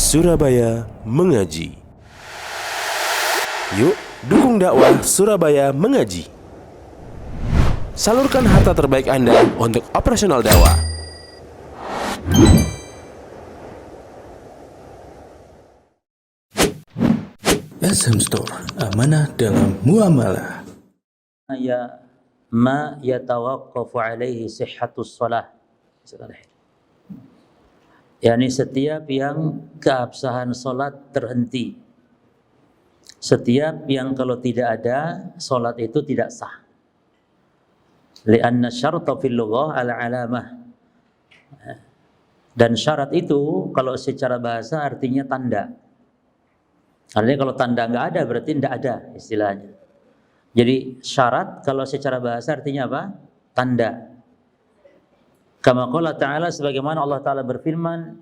Surabaya Mengaji. Yuk, dukung dakwah Surabaya Mengaji. Salurkan harta terbaik Anda untuk operasional dakwah. SM Store, amanah dalam muamalah. Ya ma yatawaqqafu alaihi sihhatus shalah. Yani setiap yang keabsahan salat terhenti. Setiap yang kalau tidak ada salat itu tidak sah. Li'anna syarta fil lughah al-alamah. Dan syarat itu kalau secara bahasa artinya tanda. Artinya kalau tanda nggak ada berarti tidak ada istilahnya. Jadi syarat kalau secara bahasa artinya apa? Tanda. Kama qala ta'ala, sebagaimana Allah Ta'ala berfirman,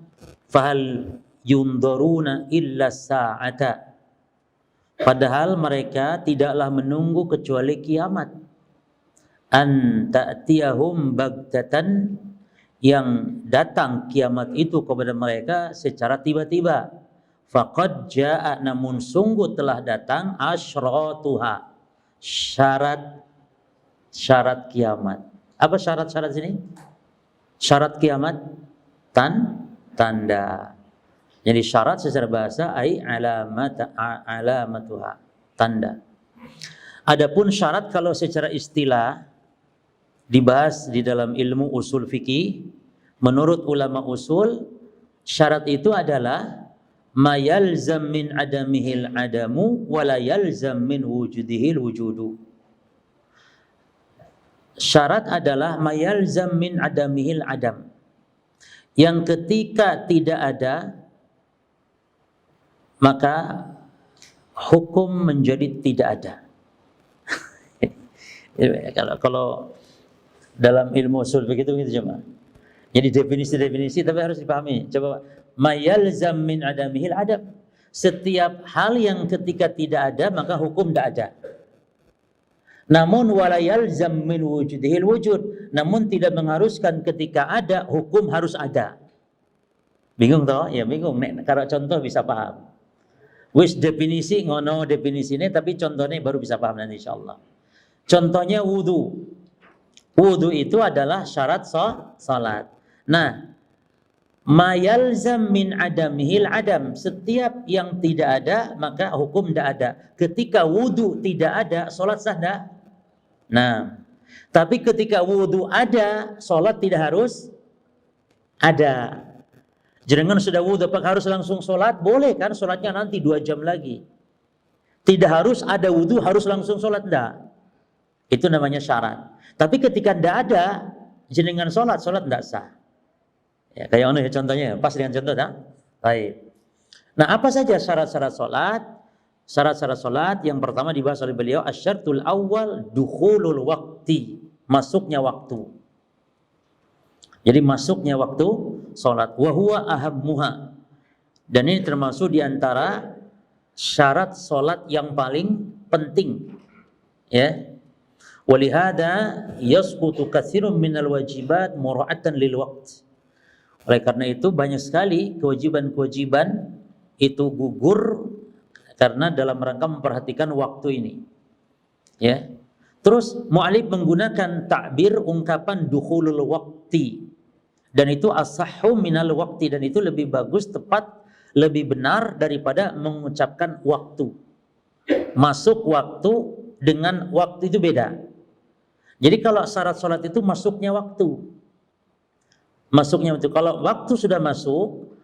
fahal yundharuna illa sa'ata. Padahal mereka tidaklah menunggu kecuali kiamat. An ta'tiyahum baghtatan, yang datang kiamat itu kepada mereka secara tiba-tiba. Faqad jaa'a, namun sungguh telah datang asyratuha, syarat kiamat. Apa syarat-syarat sini? Syarat kiamat tanda. Jadi syarat secara bahasa ai alamatuha, tanda. Adapun syarat kalau secara istilah dibahas di dalam ilmu usul fikih, menurut ulama usul, syarat itu adalah ma yalzam min adamihil adamu wa la yalzam min wujudihil wujudu. Syarat adalah ma yalzam min adamihil adam, yang ketika tidak ada maka hukum menjadi tidak ada. Kalau dalam ilmu usul begitu cuma. Jadi definisi-definisi tapi harus dipahami. Coba, ma yalzam min adamihil adam. Setiap hal yang ketika tidak ada maka hukum tidak ada. Namun wala yalzam min wujudihil wujud. Namun tidak mengharuskan ketika ada hukum harus ada. Bingung toh? Ya bingung. Nek kalau contoh bisa paham. Wis definisi ngono definisine tapi contohnya baru bisa paham nanti insyaallah. Contohnya wudu. Wudu itu adalah syarat salat. Nah, ma yalzam min adamihil adam, setiap yang tidak ada maka hukum tidak ada. Ketika wudu tidak ada, salat sah tidak? Nah, tapi ketika wudu ada, salat tidak harus ada. Jangan sudah wudu apakah harus langsung salat? Boleh kan, salatnya nanti 2 jam lagi. Tidak harus ada wudu harus langsung salat, tidak. Itu namanya syarat. Tapi ketika tidak ada, jenengan salat tidak sah. Ya, kayak ono ya contohnya, pas dengan contoh tak? Baik. Nah, apa saja syarat-syarat salat? Syarat-syarat salat yang pertama dibahas oleh beliau, asyartul awal dukhulul waqti, masuknya waktu. Jadi masuknya waktu salat, wa huwa ahammuha. Dan ini termasuk di antara syarat salat yang paling penting. Ya. Walihada yasqutu katsirun minal wajibat mura'atan lil waqt. Oleh karena itu banyak sekali kewajiban-kewajiban itu gugur karena dalam rangka memperhatikan waktu ini. Ya. Terus mu'alif menggunakan takbir ungkapan dukhulul waqti. Dan itu asahhu minal waqti, dan itu lebih bagus, tepat, lebih benar daripada mengucapkan waktu. Masuk waktu dengan waktu itu beda. Jadi kalau syarat salat itu masuknya waktu. Masuknya waktu. Kalau waktu sudah masuk,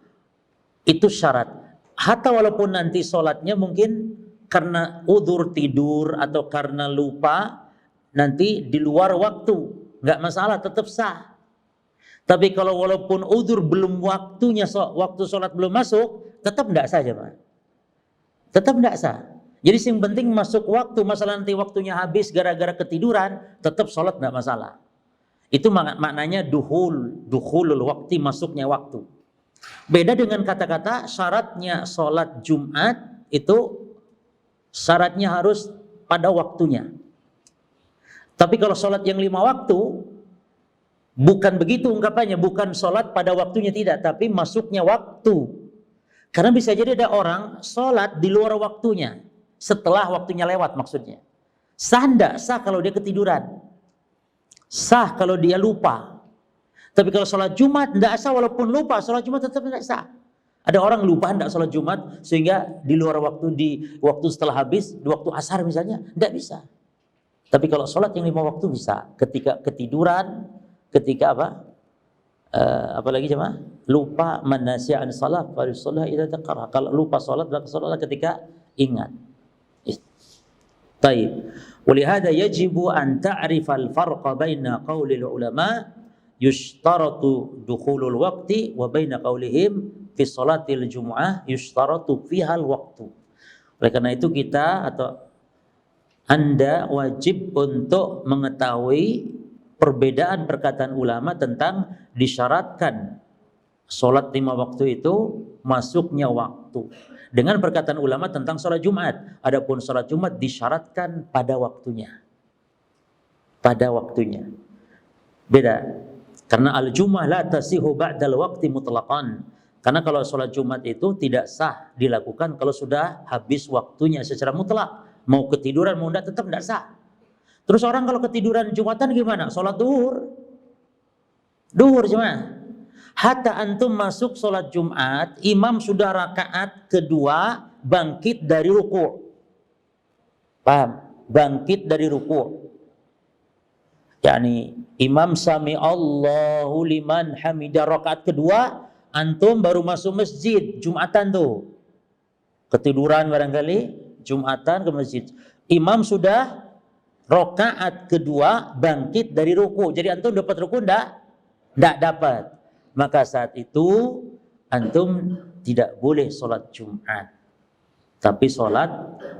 itu syarat. Hatta walaupun nanti salatnya mungkin karena udzur tidur atau karena lupa, nanti di luar waktu, nggak masalah, tetap sah. Tapi kalau walaupun udzur belum waktunya, waktu salat belum masuk, tetap nggak sah jemaah. Tetap nggak sah. Jadi yang penting masuk waktu, masalah nanti waktunya habis gara-gara ketiduran, tetap sholat nggak masalah. Itu maknanya dukhulul waktu, masuknya waktu. Beda dengan kata-kata syaratnya sholat Jumat, itu syaratnya harus pada waktunya. Tapi kalau sholat yang 5 waktu, bukan begitu ungkapannya, bukan sholat pada waktunya tidak, tapi masuknya waktu. Karena bisa jadi ada orang sholat di luar waktunya, setelah waktunya lewat maksudnya. Sah enggak? Sah kalau dia ketiduran. Sah kalau dia lupa. Tapi kalau sholat Jumat enggak sah walaupun lupa, sholat Jumat tetap enggak sah. Ada orang lupa enggak sholat Jumat sehingga di luar waktu, di waktu setelah habis, di waktu asar misalnya, enggak bisa. Tapi kalau sholat yang 5 waktu bisa. Ketika ketiduran, ketika apa? Apalagi jemaah? Lupa, man nasiya an salat falyusalliha idza dzakara. Kalau lupa sholat, maka sholatlah ketika ingat. Baik. Walihada yajibu an ta'rifal farqa baina qaulil ulama yushtaratu dukhulul waqti wa baina qaulihim fi salatil jumu'ah yushtaratu fihal waqtu. Oleh karena itu kita atau Anda wajib untuk mengetahui perbedaan perkataan ulama tentang disyaratkan sholat 5 waktu itu masuknya waktu. Dengan perkataan ulama tentang sholat Jumat. Adapun sholat Jumat disyaratkan pada waktunya. Pada waktunya. Beda. Karena al-jum'ah la tasihu ba'dal waqti mutlaqan. Karena kalau sholat Jumat itu tidak sah dilakukan kalau sudah habis waktunya secara mutlak. Mau ketiduran, mau enggak, tetap enggak sah. Terus orang kalau ketiduran Jumatan gimana? Sholat duhur. Duhur cuma. Hatta antum masuk sholat Jumat, imam sudah rakaat kedua bangkit dari ruku'. Paham? Bangkit dari ruku'. Yani imam sami Allahu liman hamidah rakaat kedua, antum baru masuk masjid Jumatan tuh. Ketiduran barangkali Jumatan ke masjid. Imam sudah rakaat kedua bangkit dari ruku'. Jadi antum dapat ruku' enggak dapat. Maka saat itu antum tidak boleh sholat Jumat, tapi sholat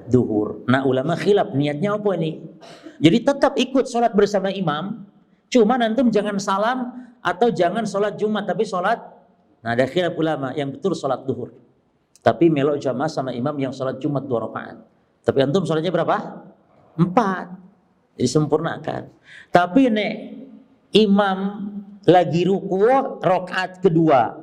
duhur. Nah ulama khilaf niatnya apa ini? Jadi tetap ikut sholat bersama imam, cuman antum jangan salam atau jangan sholat Jumat, tapi sholat. Nah ada khilaf ulama, yang betul sholat duhur. Tapi melok jamaah sama imam yang sholat Jumat 2 rakaat. Tapi antum sholatnya berapa? 4. Jadi sempurnakan. Tapi nek imam lagi ruku rakaat kedua,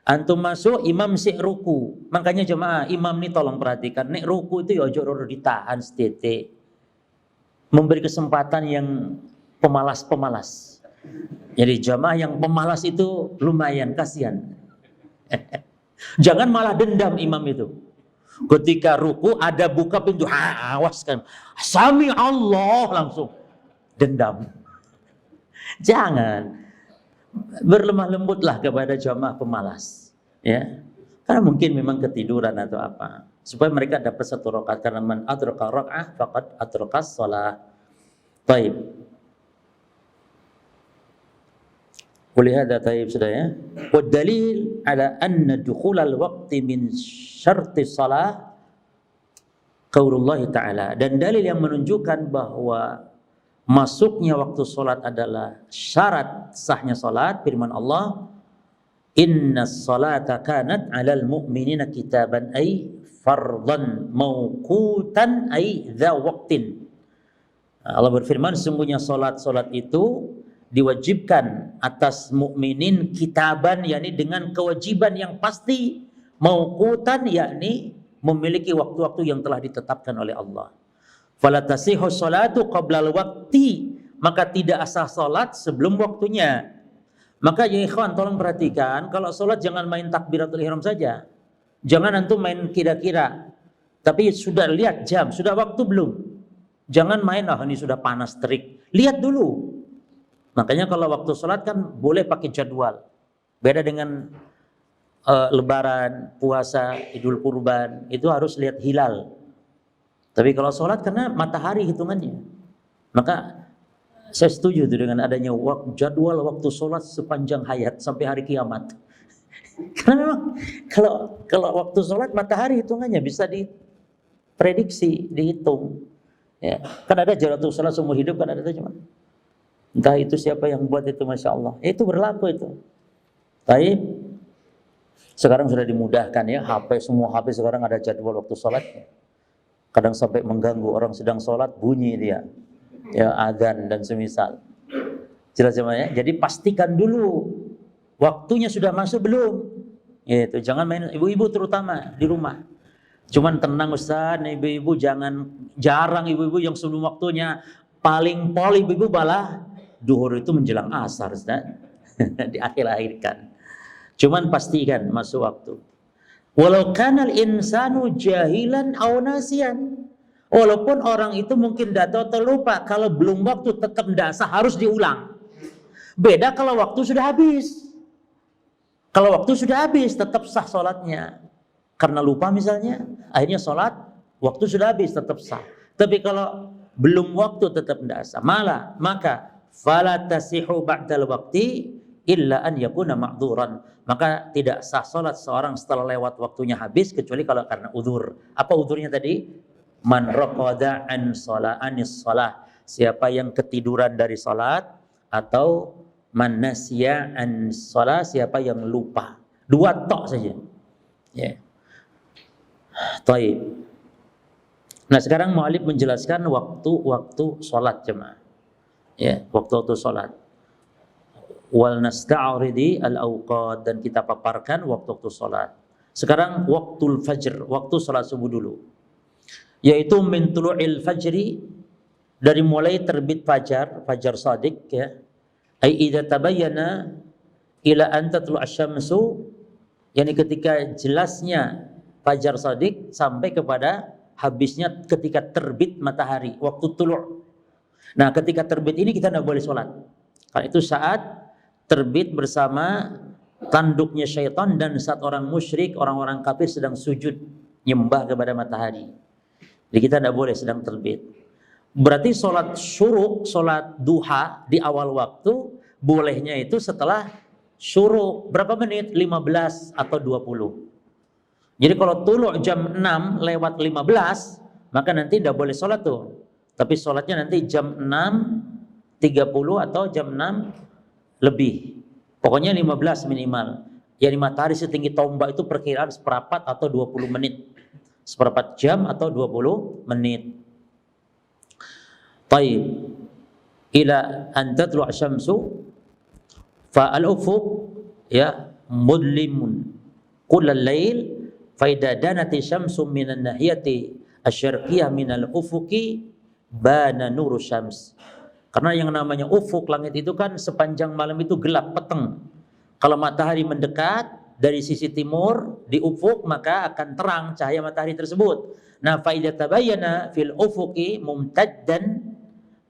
antum masuk imam sik ruku. Makanya jemaah imam nih tolong perhatikan, nek ruku itu ya ojo ditahan setete. Memberi kesempatan yang pemalas-pemalas. Jadi jemaah yang pemalas itu lumayan kasihan. Jangan malah dendam imam itu. Ketika ruku ada buka pintu, awas kan. Sami Allah langsung dendam. Jangan. Berlemah lembutlah kepada jamaah pemalas, ya. Karena mungkin memang ketiduran atau apa. Supaya mereka dapat 1 rakaat, karena man adraka raka'ah faqad adrakas shalah. Baik. Walihada taib sudah ya. Wa dalil ala anna dukhulal waqti min syarti shalah qaulullah ta'ala. Dan dalil yang menunjukkan bahwa masuknya waktu sholat adalah syarat sahnya sholat, firman Allah, inna sholata kanat alal mu'minina kitaban ay fardhan mawqutan ay dha waqtin. Allah berfirman, sesungguhnya sholat itu diwajibkan atas mukminin kitaban, yakni dengan kewajiban yang pasti, mawqutan yakni memiliki waktu-waktu yang telah ditetapkan oleh Allah. Fala tasihhu sholatu qablal waqti, maka tidak sah salat sebelum waktunya. Maka ya ikhwan tolong perhatikan, kalau salat jangan main takbiratul ihram saja. Jangan antum main kira-kira. Tapi sudah lihat jam, sudah waktu belum? Jangan main ini sudah panas terik. Lihat dulu. Makanya kalau waktu salat kan boleh pakai jadwal. Beda dengan lebaran, puasa, Idul Kurban, itu harus lihat hilal. Tapi kalau sholat karena matahari hitungannya, maka saya setuju dengan adanya jadwal waktu sholat sepanjang hayat sampai hari kiamat. Karena memang kalau waktu sholat matahari hitungannya bisa diprediksi, dihitung. Ya, kan ada jadwal sholat seumur hidup, kan ada cuma. Entah itu siapa yang buat itu, masya Allah. Itu berlaku itu. Tapi sekarang sudah dimudahkan ya, semua HP sekarang ada jadwal waktu sholatnya. Kadang sampai mengganggu orang sedang sholat, bunyi dia, ya adzan dan semisal. Jelas ya? Jadi pastikan dulu waktunya sudah masuk belum. Itu jangan main, ibu-ibu terutama di rumah. Cuman tenang Ustaz, ibu-ibu jarang ibu-ibu yang sebelum waktunya, paling pol ibu-ibu malah duhur itu menjelang asar Ustaz. Di akhir-akhirkan. Cuman pastikan masuk waktu. Walau kanal insanu jahilan aw nasiyan. Walaupun orang itu mungkin tidak tahu terlupa, kalau belum waktu tetap tidak sah, harus diulang. Beda kalau waktu sudah habis. Kalau waktu sudah habis tetap sah sholatnya. Karena lupa misalnya, akhirnya sholat, waktu sudah habis tetap sah. Tapi kalau belum waktu tetap tidak sah. Maka fala tasihu ba'dal waqti illa an yakuna ma'dzuran. Maka tidak sah sholat seorang setelah lewat waktunya habis kecuali kalau karena udzur. Apa udzurnya tadi? Man raqada an anis shalah. Siapa yang ketiduran dari sholat, atau man nasya an shalah, siapa yang lupa. Dua tok saja. Ya. Taib. Nah, sekarang mu'alif menjelaskan waktu-waktu sholat jemaah. Ya, waktu-waktu sholat. Wal nasta'ridi al-awqat, dan kita paparkan waktu-waktu sholat. Sekarang waktul fajr, waktu sholat subuh dulu. Yaitu min tulu'il fajri, dari mulai terbit fajar shadiq ya. Ai idza tabayyana ila an tatlu asy-syamsu, yakni ketika jelasnya fajar shadiq sampai kepada habisnya ketika terbit matahari, waktu tulu'. Nah, ketika terbit ini kita tidak boleh sholat. Karena itu saat terbit bersama tanduknya syaitan dan saat orang musyrik, orang-orang kafir sedang sujud nyembah kepada matahari. Jadi kita tidak boleh sedang terbit. Berarti sholat syuruk, sholat duha di awal waktu, bolehnya itu setelah syuruk. Berapa menit? 15 atau 20. Jadi kalau tulu jam 6 lewat 15, maka nanti tidak boleh sholat tuh. Tapi sholatnya nanti jam 6.30 atau jam 6 lebih. Pokoknya 15 minimal. Yani matahari setinggi tombak itu perkiraan seperempat atau 20 menit. Seperempat jam atau 20 menit. Taib. Ila an tatlu' syamsu fa al-ufuq ya mudlimun kullal lail fa idza danati syamsu minan nahiyati asy-syarqiyyah minal ufuqi bana nuru syams. Karena yang namanya ufuk, langit itu kan sepanjang malam itu gelap, peteng. Kalau matahari mendekat dari sisi timur di ufuk, maka akan terang cahaya matahari tersebut. Nah, fa idza tabayyana fil ufuqi mumtaddan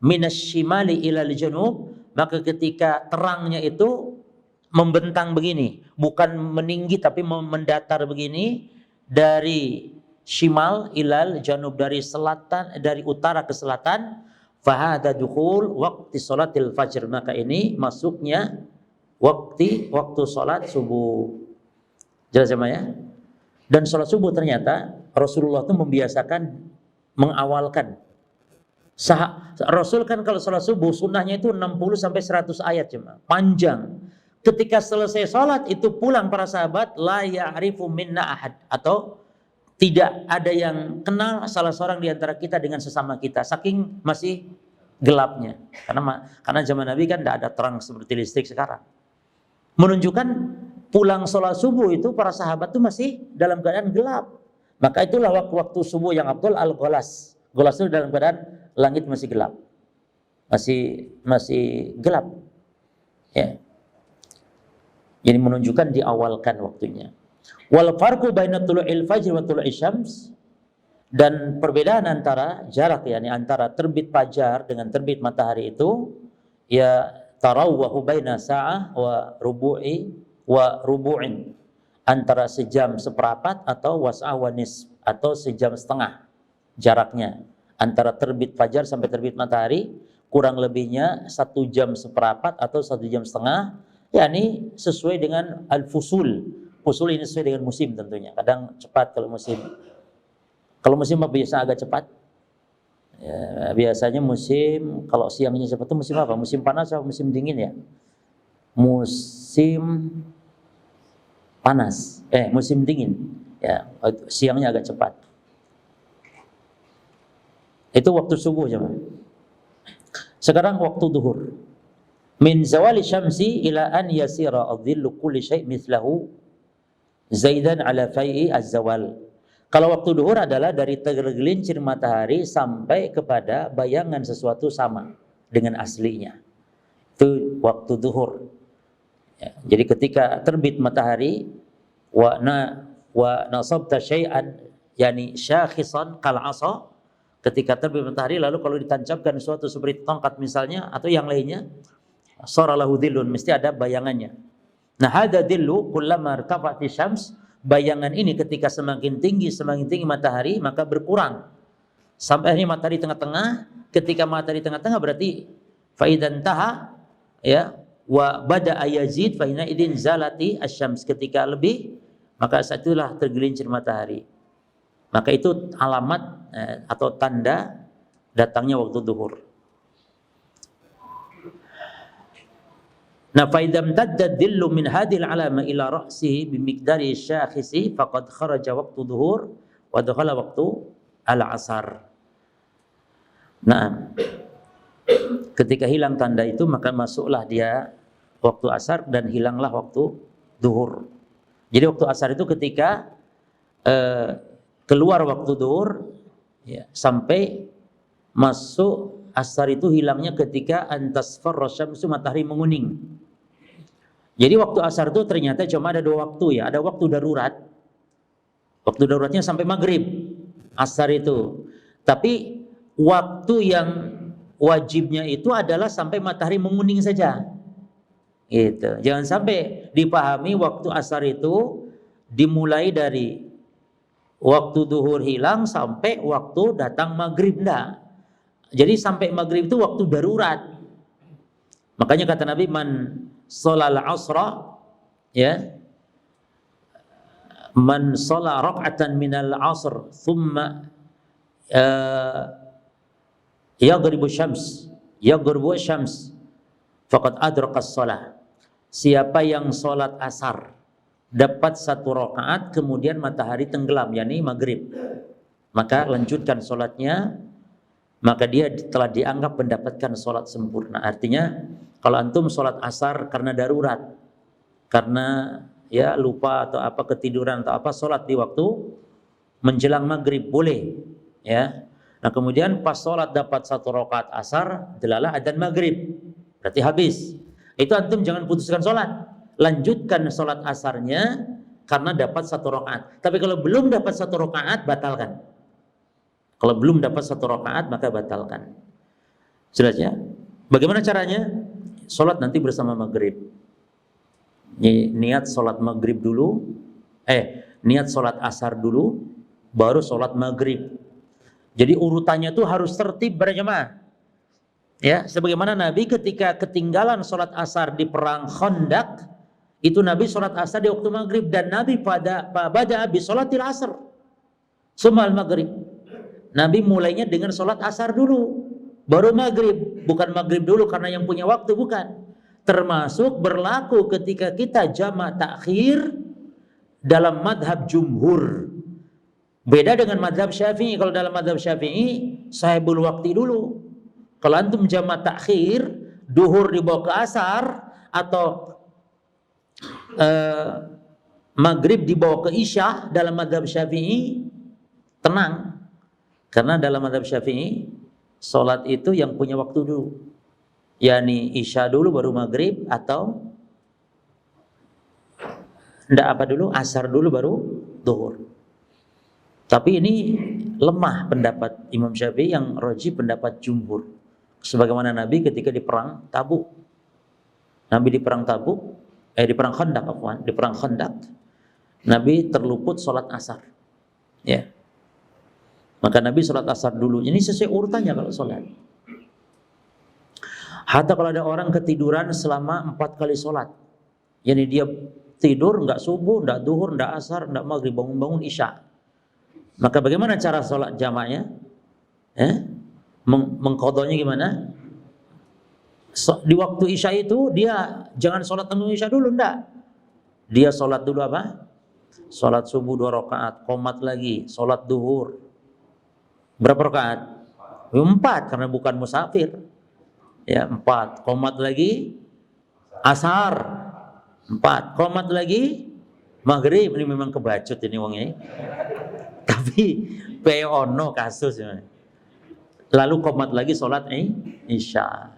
minasyimali ilal janub, maka ketika terangnya itu membentang begini, bukan meninggi tapi mendatar begini, dari shimal ilal janub, dari selatan, dari utara ke selatan, fahada dukhul waqti sholatil fajr, maka ini masuknya waktu sholat subuh. Jelas ya? Dan sholat subuh ternyata Rasulullah itu membiasakan mengawalkan. Rasul kan kalau sholat subuh sunnahnya itu 60 sampai 100 ayat cuma, panjang. Ketika selesai sholat itu pulang para sahabat, la ya'rifu minna ahad, atau tidak ada yang kenal salah seorang di antara kita dengan sesama kita, saking masih gelapnya. Karena zaman Nabi kan tidak ada terang seperti listrik sekarang. Menunjukkan pulang sholat subuh itu para sahabat itu masih dalam keadaan gelap. Maka itulah waktu subuh yang afdal al-ghalas. Ghalas itu dalam keadaan langit masih gelap. Masih gelap. Ya. Jadi menunjukkan diawalkan waktunya. Wal farqu baina tulu'il fajr wa tulu'i syams, dan perbedaan antara jarak antara terbit fajar dengan terbit matahari itu ya tarawwahu baina sa'ah wa rubu'in, antara sejam seperempat atau was'ah wa nisf, atau sejam setengah jaraknya antara terbit fajar sampai terbit matahari, kurang lebihnya 1 jam seperempat atau 1 jam setengah, yakni sesuai dengan al-fusul. Fusul ini sesuai dengan musim tentunya. Kadang cepat kalau musim. Kalau musim biasa agak cepat. Ya, biasanya musim kalau siangnya cepat itu musim apa? Musim panas atau musim dingin ya? Musim panas. Musim dingin. Ya, siangnya agak cepat. Itu waktu subuh jemaah. Sekarang waktu duhur. Min zawali syamsi ila an yasira adh-dhillu kulli syai' mithlahu. zaidan ala fai'i az-zawal. Kalau waktu duhur adalah dari tergelincir matahari sampai kepada bayangan sesuatu sama dengan aslinya. Itu waktu duhur. Ya, jadi ketika terbit matahari wa nasabta syai'an yani syakhisan kal 'asa, ketika terbit matahari lalu kalau ditancapkan sesuatu seperti tongkat misalnya atau yang lainnya, sara lahu dhillun, mesti ada bayangannya. Nah, hadza dhillu kullama irtafa'ati syams, bayangan ini ketika semakin tinggi matahari maka berkurang sampai akhirnya matahari tengah-tengah. Ketika matahari tengah-tengah berarti faidan taha ya wa bada'a yazid fa inna idin zalati asyams, ketika lebih maka saat itulah tergelincir matahari. Maka itu alamat atau tanda datangnya waktu zuhur. Nah, fa idza imtadda dhillu min hadhihi al-alama ila ra'sihi bi miqdari syakhisi faqad kharaja waqtu dhuhur wa dakhala waqtu al-'asar. Nah, ketika hilang tanda itu maka masuklah dia waktu asar dan hilanglah waktu zuhur. Jadi waktu asar itu ketika keluar waktu zuhur ya, sampai masuk asar itu hilangnya ketika antasfarra syamsu, matahari menguning. Jadi waktu asar itu ternyata cuma ada dua waktu ya, ada waktu darurat. Waktu daruratnya sampai maghrib asar itu. Tapi waktu yang wajibnya itu adalah sampai matahari menguning saja. Gitu. Jangan sampai dipahami waktu asar itu dimulai dari waktu duhur hilang sampai waktu datang maghrib, enggak. Jadi sampai maghrib itu waktu darurat. Makanya kata Nabi, man sholal asra ya, man shola rak'atan minal asr thumma yaghribu syams faqad adrakas shalah. Siapa yang sholat asar dapat satu rakaat kemudian matahari tenggelam, yakni maghrib, maka lanjutkan sholatnya, maka dia telah dianggap mendapatkan sholat sempurna. Artinya kalau antum sholat asar karena darurat, karena ya lupa atau apa, ketiduran atau apa, sholat di waktu menjelang maghrib boleh ya. Nah kemudian pas sholat dapat satu rakaat asar, delalah adzan maghrib, berarti habis. Itu antum jangan putuskan sholat, lanjutkan sholat asarnya karena dapat satu rakaat. Tapi kalau belum dapat satu rakaat, batalkan. Kalau belum dapat satu rakaat maka batalkan. Jelas ya? Bagaimana caranya? Sholat nanti bersama maghrib. Niat sholat maghrib dulu, niat sholat asar dulu, baru sholat maghrib. Jadi urutannya itu harus tertib berjamaah. Ya, sebagaimana Nabi ketika ketinggalan sholat asar di perang Khandaq, itu Nabi sholat asar di waktu maghrib, dan Nabi pada habis sholatil asar sumal maghrib. Nabi mulainya dengan sholat asar dulu, baru maghrib. Bukan maghrib dulu karena yang punya waktu, bukan. Termasuk berlaku ketika kita jamak takhir dalam madhab jumhur. Beda dengan madhab syafi'i. Kalau dalam madhab syafi'i sahibul waktu dulu. Kalau antum jamak takhir, duhur dibawa ke asar atau maghrib dibawa ke isya, dalam madhab syafi'i tenang. Karena dalam madhab syafi'i sholat itu yang punya waktu dulu, yakni isya dulu baru maghrib, atau ndak apa dulu, asar dulu baru duhur. Tapi ini lemah pendapat Imam Syafi'i, yang rajih pendapat jumhur. Sebagaimana Nabi ketika di perang Tabuk. Nabi di perang Tabuk, di perang Khandaq, di perang Khandaq, Nabi terluput sholat asar. Ya. Maka Nabi sholat asar dulu. Ini sesuai urutannya kalau sholat. Hatta kalau ada orang ketiduran selama 4 kali sholat, yani dia tidur nggak subuh, nggak duhur, nggak asar, nggak maghrib, bangun-bangun isya, maka bagaimana cara sholat jamaknya? Mengqadanya gimana? Di waktu isya itu dia jangan sholat tanggung isya dulu, enggak. Dia sholat dulu apa? Sholat subuh 2 rakaat, qomat lagi, sholat duhur. Berapa rakaat? 4 karena bukan musafir. Ya, 4. Qomat lagi asar. 4. Qomat lagi Maghrib ini memang kebacut ini wongnya. Tapi peono kasus. Lalu komat lagi sholat Isya.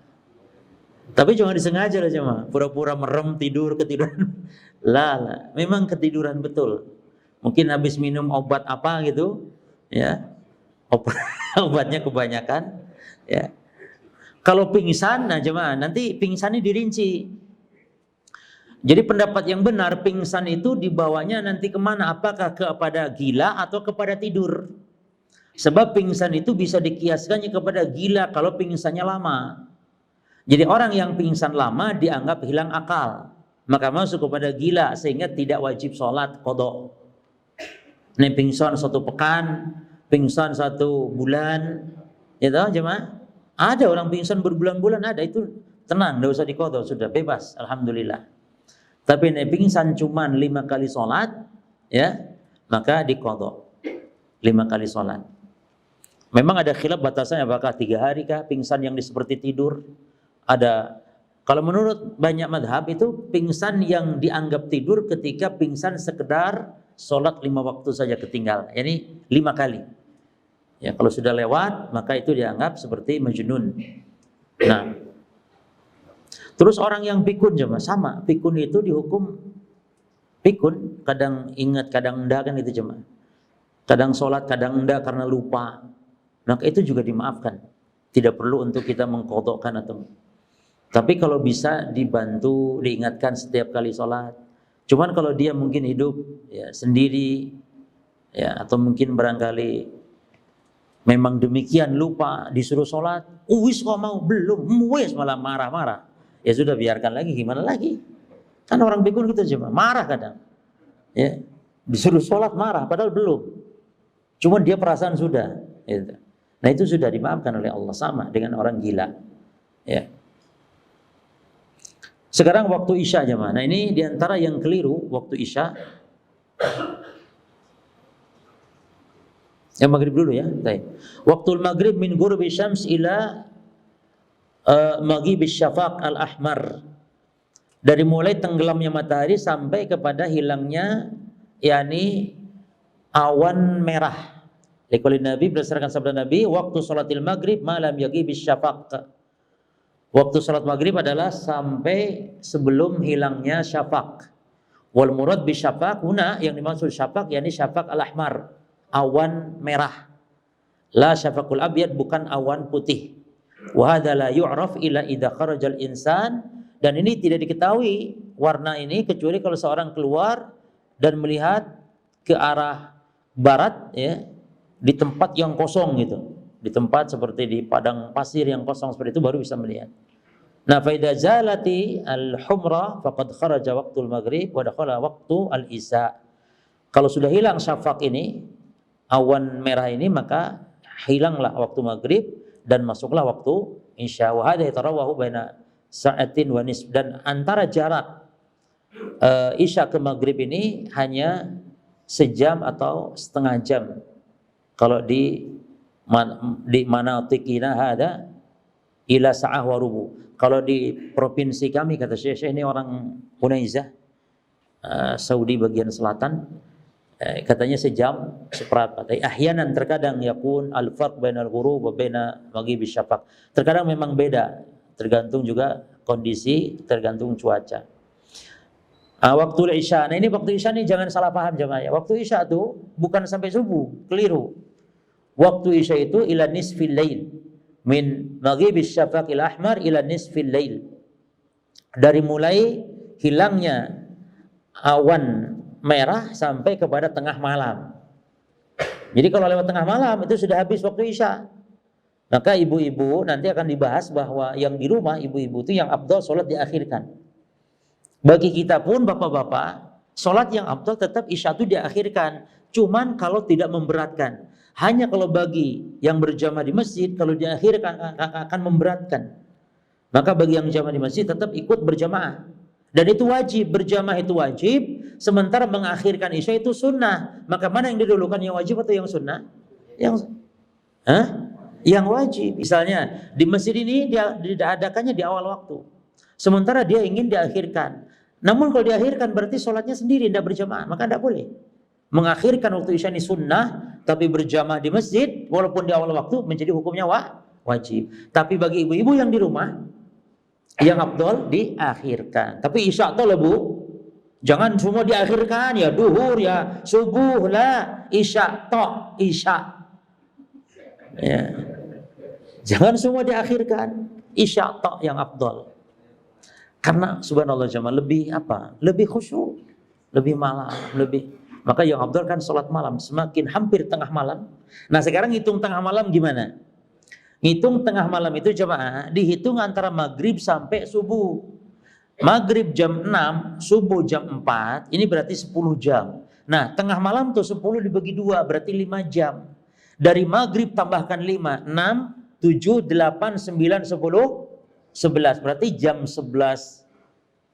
Tapi jangan disengaja lah cuma pura-pura merem tidur ketiduran. Lah, memang ketiduran betul. Mungkin habis minum obat apa gitu, ya. Obatnya kebanyakan, ya. Kalau pingsan, nah jemaah, nanti pingsannya dirinci. Jadi pendapat yang benar, pingsan itu dibawanya nanti kemana? Apakah kepada gila atau kepada tidur? Sebab pingsan itu bisa dikiaskannya kepada gila kalau pingsannya lama. Jadi orang yang pingsan lama dianggap hilang akal, maka masuk kepada gila sehingga tidak wajib sholat qadha. Ini pingsan 1 pekan, pingsan 1 bulan, ya tahu jemaah? Ada orang pingsan berbulan-bulan, ada, itu tenang, tidak usah diqadha, sudah bebas, alhamdulillah. Tapi ini pingsan cuman 5 kali sholat, ya, maka diqadha 5 kali sholat. Memang ada khilaf batasannya, apakah 3 hari kah pingsan yang seperti tidur? Ada, kalau menurut banyak madhab itu pingsan yang dianggap tidur ketika pingsan sekedar sholat 5 waktu saja ketinggal, yani 5 kali. Ya, kalau sudah lewat maka itu dianggap seperti majnun. Nah, terus orang yang pikun jemaah sama, pikun itu dihukum pikun, kadang ingat kadang enggak kan itu jemaah. Kadang sholat kadang enggak karena lupa. Maka itu juga dimaafkan. Tidak perlu untuk kita mengqadhakan atau. Tapi kalau bisa dibantu, diingatkan setiap kali sholat. Cuman kalau dia mungkin hidup ya sendiri, ya atau mungkin barangkali memang demikian lupa disuruh sholat, wis kok mau belum, wis malah marah-marah. Ya sudah biarkan lagi, gimana lagi? Kan orang pikun gitu cuma marah kadang. Ya disuruh sholat marah, padahal belum. Cuman dia perasaan sudah. Gitu. Nah itu sudah dimaafkan oleh Allah, sama dengan orang gila. Ya. Sekarang waktu Isya jemaah. Nah ini diantara yang keliru waktu Isya. Yang maghrib dulu ya. Waktu maghrib min ghurbi syams ila maghibis syafaq al-ahmar. Dari mulai tenggelamnya matahari sampai kepada hilangnya yakni awan merah. Liqaulin Nabi, berdasarkan sabda Nabi, waktu salatil maghrib malam yaghibis syafaq. Waktu salat maghrib adalah sampai sebelum hilangnya syafaq. Wal murad bi syafaq huna, yang dimaksud syafaq yakni syafaq al-ahmar, awan merah. La syafaqul abyad, bukan awan putih. Wa hadza la yu'raf illa idza kharajal insan, dan ini tidak diketahui warna ini kecuali kalau seorang keluar dan melihat ke arah barat, ya, di tempat yang kosong gitu. Di tempat seperti di padang pasir yang kosong seperti itu baru bisa melihat. Nah, fa idza zalati al-humra faqad kharaja waqtul maghrib wa dakhala waqtu al-isya. Kalau sudah hilang syafaq ini, awan merah ini, maka hilanglah waktu maghrib dan masuklah waktu isya. Wa hadha yatarawahu baina sa'atin wa nisf, dan antara jarak isya ke maghrib ini hanya sejam atau setengah jam. Kalau di manatikina hada ila sa'ah wa rubu. Kalau di provinsi kami, kata Syekh ini orang Unaizah, Saudi bagian selatan, katanya sejam seperempat. Ahyanan, terkadang yakun al-farq bainal ghurub wa baina maghibis syafaq. Terkadang memang beda, tergantung juga kondisi, tergantung cuaca. Waktu Isya. Nah ini waktu Isya nih jangan salah paham jemaah. Waktu Isya itu bukan sampai subuh, keliru. Waktu Isya itu ila nisfil lail, min maghibis syafaqil ahmar ila nisfil lail. Dari mulai hilangnya awan merah sampai kepada tengah malam. Jadi kalau lewat tengah malam itu sudah habis waktu Isya. Maka ibu-ibu nanti akan dibahas bahwa yang di rumah ibu-ibu itu yang afdal sholat diakhirkan. Bagi kita pun bapak-bapak, sholat yang afdal tetap Isya itu diakhirkan. Cuman kalau tidak memberatkan. Hanya kalau bagi yang berjamaah di masjid, kalau diakhirkan akan memberatkan. Maka bagi yang jamaah di masjid tetap ikut berjamaah. Dan itu wajib, berjamaah itu wajib. Sementara mengakhirkan Isya itu sunnah. Maka mana yang didulukan, yang wajib atau yang sunnah? Yang wajib. Misalnya di masjid ini dia diadakannya di awal waktu. Sementara dia ingin diakhirkan. Namun kalau diakhirkan berarti sholatnya sendiri, tidak berjamaah, maka tidak boleh. Mengakhirkan waktu isya ini sunnah, tapi berjamaah di masjid, walaupun di awal waktu menjadi hukumnya wajib. Tapi bagi ibu-ibu yang di rumah, yang afdol diakhirkan. Tapi isya toh Bu, jangan semua diakhirkan, ya duhur, ya subuh lah, isya toh, isya. Ya. Jangan semua diakhirkan, isya toh yang afdol. Karena subhanallah jemaah lebih apa? Lebih khusyuk, lebih malam, lebih. Maka yang afdal kan sholat malam, semakin hampir tengah malam. Nah sekarang hitung tengah malam gimana? Ngitung tengah malam itu jemaah dihitung antara maghrib sampai subuh. Maghrib jam 6, subuh jam 4, ini berarti 10 jam. Nah tengah malam tuh 10 dibagi 2, berarti 5 jam. Dari maghrib tambahkan 5, 6, 7, 8, 9, 10, 11. Berarti jam 11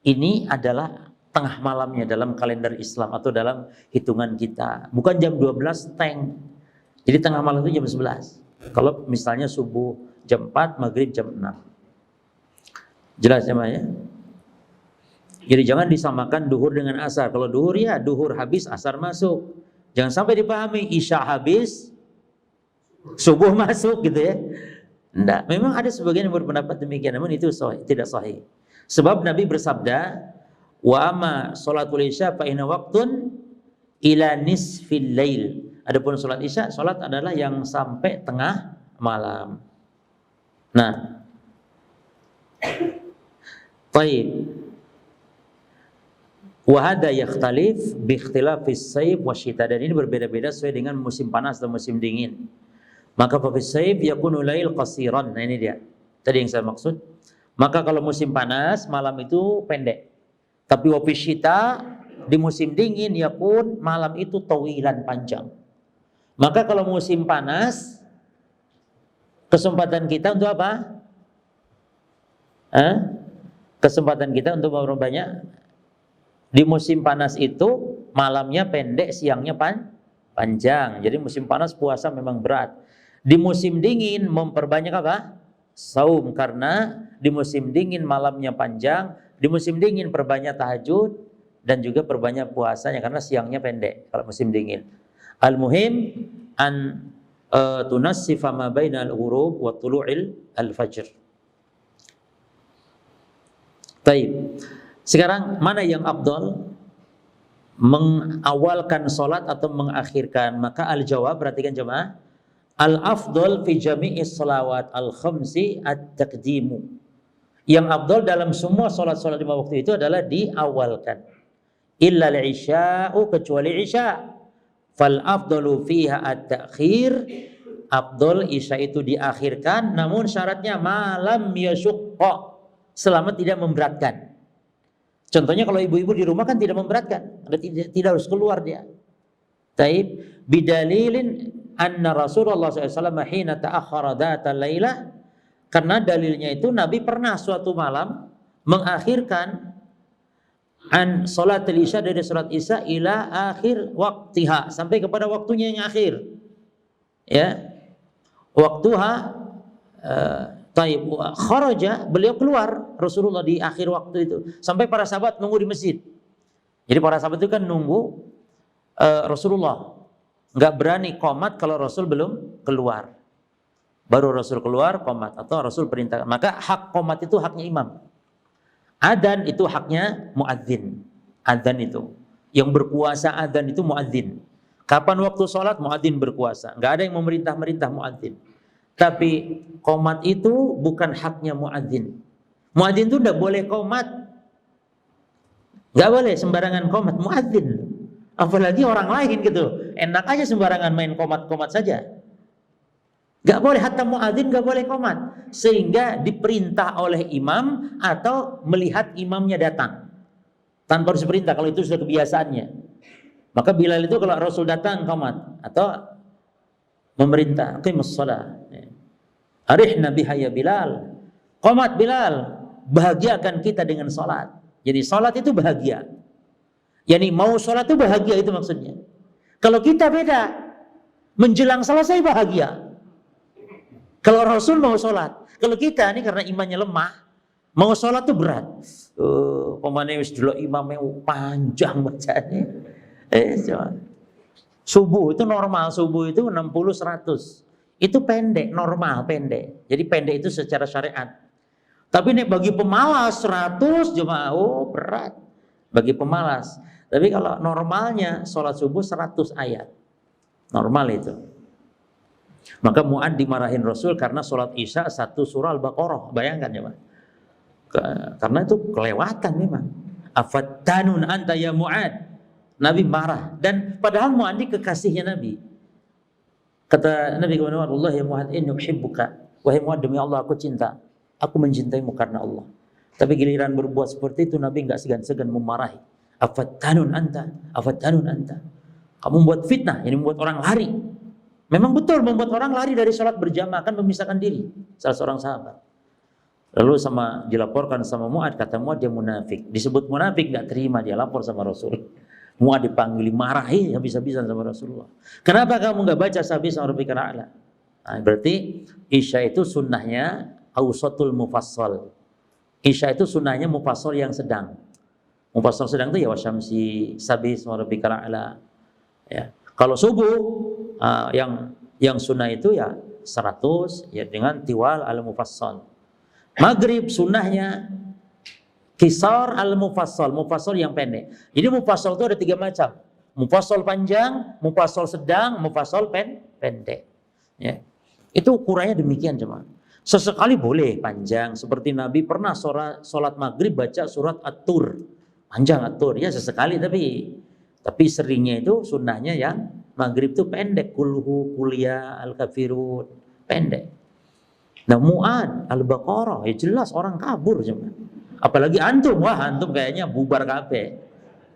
ini adalah tengah malamnya dalam kalender Islam atau dalam hitungan kita. Bukan jam 12 teng. Jadi tengah malam itu jam 11. Kalau misalnya subuh jam 4, maghrib jam 6. Jelas ya Maya? Jadi jangan disamakan duhur dengan asar. Kalau duhur ya duhur habis, asar masuk. Jangan sampai dipahami isya habis, subuh masuk gitu ya. Enggak, memang ada sebagian yang berpendapat demikian, namun itu tidak sahih. Sebab Nabi bersabda, wa amma sholatul isya fa inna waqtun ila nisfil lail. Adapun salat isya, salat adalah yang sampai tengah malam. Nah, baik. Wa hadha yakhtalif bi ikhtilafis sayf wasyita, dan ini berbeda-beda sesuai dengan musim panas dan musim dingin. Maka fafis sayf yakunu lail qasiran. Nah ini dia. Tadi yang saya maksud. Maka kalau musim panas malam itu pendek. Tapi wafis syita di musim dingin yakun malam itu tawilan panjang. Maka kalau musim panas kesempatan kita untuk apa? Kesempatan kita untuk memperbanyak. Di musim panas itu malamnya pendek, siangnya panjang. Jadi musim panas puasa memang berat. Di musim dingin memperbanyak apa? Saum, karena di musim dingin malamnya panjang, di musim dingin perbanyak tahajud dan juga perbanyak puasanya karena siangnya pendek kalau musim dingin. Al-muhim an tunassifa ma bainal ghurub wa tulu'il al-fajr. Baik. Sekarang mana yang afdal? Mengawalkan salat atau mengakhirkan? Maka al-jawab, perhatikan jemaah. Al-afdal fi jami'is salawat al-khamsi at-taqdimu. Yang afdal dalam semua salat-salat 5 waktu itu adalah diawalkan. Illa al-isya'u, kecuali isya. Fal afdalu fiha at-ta'khir. Afdal isya itu diakhirkan, namun syaratnya malam yashukka, selama tidak memberatkan. Contohnya kalau ibu-ibu di rumah kan tidak memberatkan, tidak harus keluar dia. Taib bidalilin anna Rasulullah SAW hina ta'akhara dhata laylah, karena dalilnya itu Nabi pernah suatu malam mengakhirkan an salatul isya, dari salat isya ila akhir waktiha, sampai kepada waktunya yang akhir. Ya. Waktuha taib kharaja, beliau keluar Rasulullah di akhir waktu itu sampai para sahabat nunggu di masjid. Jadi para sahabat itu kan nunggu Rasulullah, nggak berani qomat kalau Rasul belum keluar. Baru Rasul keluar qomat atau Rasul perintahkan. Maka hak qomat itu haknya imam. Adzan itu haknya muadzin. Adzan itu yang berkuasa, adzan itu muadzin. Kapan waktu sholat muadzin berkuasa. Nggak ada yang memerintah muadzin. Tapi qomat itu bukan haknya muadzin. Muadzin itu tidak boleh qomat. Nggak boleh sembarangan qomat muadzin. Apalagi orang lain gitu. Enak aja sembarangan main qomat-qomat saja. Gak boleh, hatta muadzin gak boleh qomat. Sehingga diperintah oleh imam atau melihat imamnya datang. Tanpa harus perintah, kalau itu sudah kebiasaannya. Maka Bilal itu kalau Rasul datang qomat atau memerintah, qimus shalah. Arihna biha ya Bilal. Qomat Bilal, bahagiakan kita dengan salat. Jadi salat itu bahagia. Yani mau sholat itu bahagia, itu maksudnya. Kalau kita beda, menjelang selesai bahagia. Kalau Rasul mau sholat, kalau kita ini karena imannya lemah, Mau sholat tuh berat. Pemane wis delok imamnya panjang bacanya. Coba. Subuh itu normal, subuh itu 60-100. Itu pendek, normal pendek. Jadi pendek itu secara syariat. Tapi nih bagi pemalas 100 jemaah, berat. Bagi pemalas. Tapi kalau normalnya sholat subuh 100 ayat. Normal itu. Maka Mu'ad dimarahin Rasul karena sholat isya 1 surah Al-Baqarah. Bayangkan ya, Pak. Karena itu kelewatan memang. Afattanun anta ya Mu'ad. Nabi marah. Dan padahal Mu'ad ini kekasihnya Nabi. Kata Nabi kepada Allah, ya Mu'ad, inni uhibbuka. Wahai Mu'ad, demi Allah aku cinta. Aku mencintaimu karena Allah. Tapi giliran berbuat seperti itu Nabi enggak segan-segan memarahi. Afattanun anta. Afattanun anta. Kamu membuat fitnah, ini membuat orang lari. Memang betul membuat orang lari dari sholat berjamaah akan memisahkan diri. Salah seorang sahabat. Lalu dilaporkan sama Mu'ad, kata Mu'ad dia munafik. Disebut munafik, nggak terima, dia lapor sama Rasul. Mu'ad dipanggil, marahi habis-habisan sama Rasulullah. Kenapa kamu nggak baca sabih sama Rabbika A'la? Nah, berarti Isya itu sunnahnya awsatul mufassal. Isya itu sunnahnya mufassal yang sedang. Mufassal sedang itu ya wasyamsi, sabih sama Rabbika A'la. Ya. Kalau subuh yang sunnah itu ya 100 ya dengan tiwal al-mufassal. Maghrib sunnahnya kisar al-mufassal, mufassal yang pendek. Jadi mufassal itu ada 3 macam. Mufassal panjang, mufassal sedang, mufassal pendek. Ya. Itu ukurannya demikian cuma. Sesekali boleh panjang, seperti Nabi pernah sholat maghrib baca surat At-Tur. Panjang At-Tur, ya sesekali tapi seringnya itu sunnahnya yang maghrib itu pendek. Kulhu, kuliah, al-kafirun, pendek. Nah Mu'ad, Al-Baqarah, ya jelas orang kabur cuma. Apalagi antum, antum kayaknya bubar kabeh.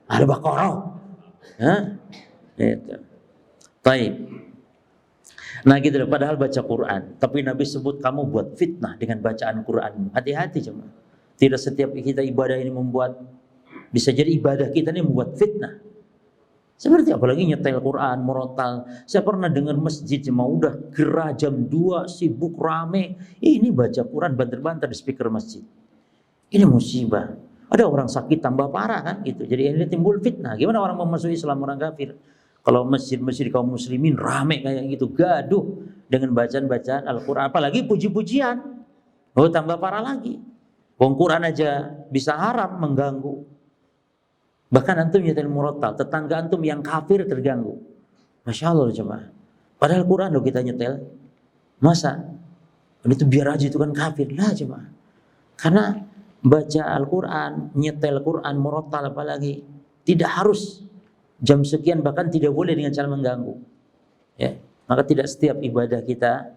Al-Baqarah. Itu. Baik. Nah gitu loh, padahal baca Quran. Tapi Nabi sebut kamu buat fitnah dengan bacaan Quran. Hati-hati cuma. Tidak setiap kita ibadah ini bisa jadi ibadah kita ini membuat fitnah. Seperti apalagi nyetel Quran, murotal. Saya pernah dengar masjid cuma udah gerah jam 2, sibuk rame. Ini baca Quran banter-banter di speaker masjid. Ini musibah. Ada orang sakit tambah parah kan gitu. Jadi ini timbul fitnah. Gimana orang mau masuk Islam orang kafir? Kalau masjid-masjid kaum muslimin rame kayak gitu, gaduh dengan bacaan-bacaan Al-Quran. Apalagi puji-pujian. Tambah parah lagi. Wong Quran aja bisa haram, mengganggu. Bahkan antum nyetel murotal, tetangga antum yang kafir terganggu. Masya Allah jemaah. Padahal Quran loh kita nyetel. Masa? Itu biar aja itu kan kafir. Lah jemaah. Karena baca Al-Quran, nyetel Quran, murotal apalagi. Tidak harus jam sekian, bahkan tidak boleh dengan cara mengganggu. Ya. Maka tidak setiap ibadah kita,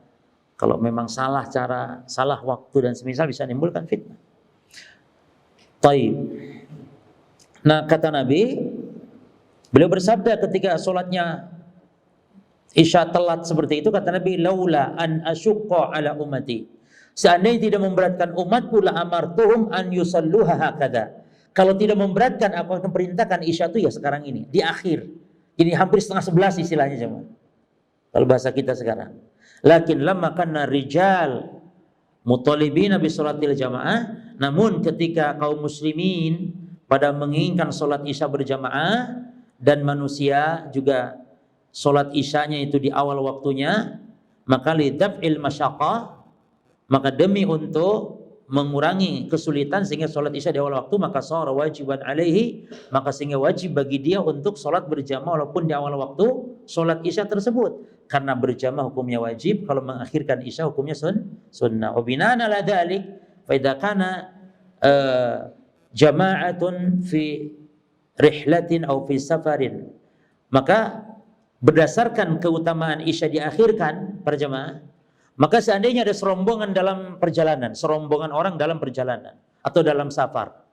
kalau memang salah cara, salah waktu dan semisal bisa menimbulkan fitnah. Taib. Nah kata Nabi, beliau bersabda ketika sholatnya Isya telat seperti itu, kata Nabi, laula an asyukka ala ummati. Seandainya tidak memberatkan umatku, la amartuhum an yusalluha hakadha. Kalau tidak memberatkan, aku akan perintahkan Isya itu ya sekarang ini, di akhir. Jadi hampir 10:30 istilahnya cuma. Kalau bahasa kita sekarang. Lakin lamma kana rijal mutalibina bi sholatil jamaah, namun ketika kaum muslimin pada menginginkan sholat isya berjamaah dan manusia juga sholat isyanya itu di awal waktunya, maka lidaf'il masyaqqah, maka demi untuk mengurangi kesulitan sehingga sholat isya di awal waktu, maka shara wajiban alaihi, maka sehingga wajib bagi dia untuk sholat berjamaah walaupun di awal waktu sholat isya tersebut, karena berjamaah hukumnya wajib, kalau mengakhirkan isya hukumnya sunnah. Wa bina'an ala dzalik fa idza kana jama'atun fi rihlatin atau fi safarin, maka berdasarkan keutamaan isya diakhirkan para jemaah, maka seandainya ada serombongan dalam perjalanan, serombongan orang dalam perjalanan atau dalam safar,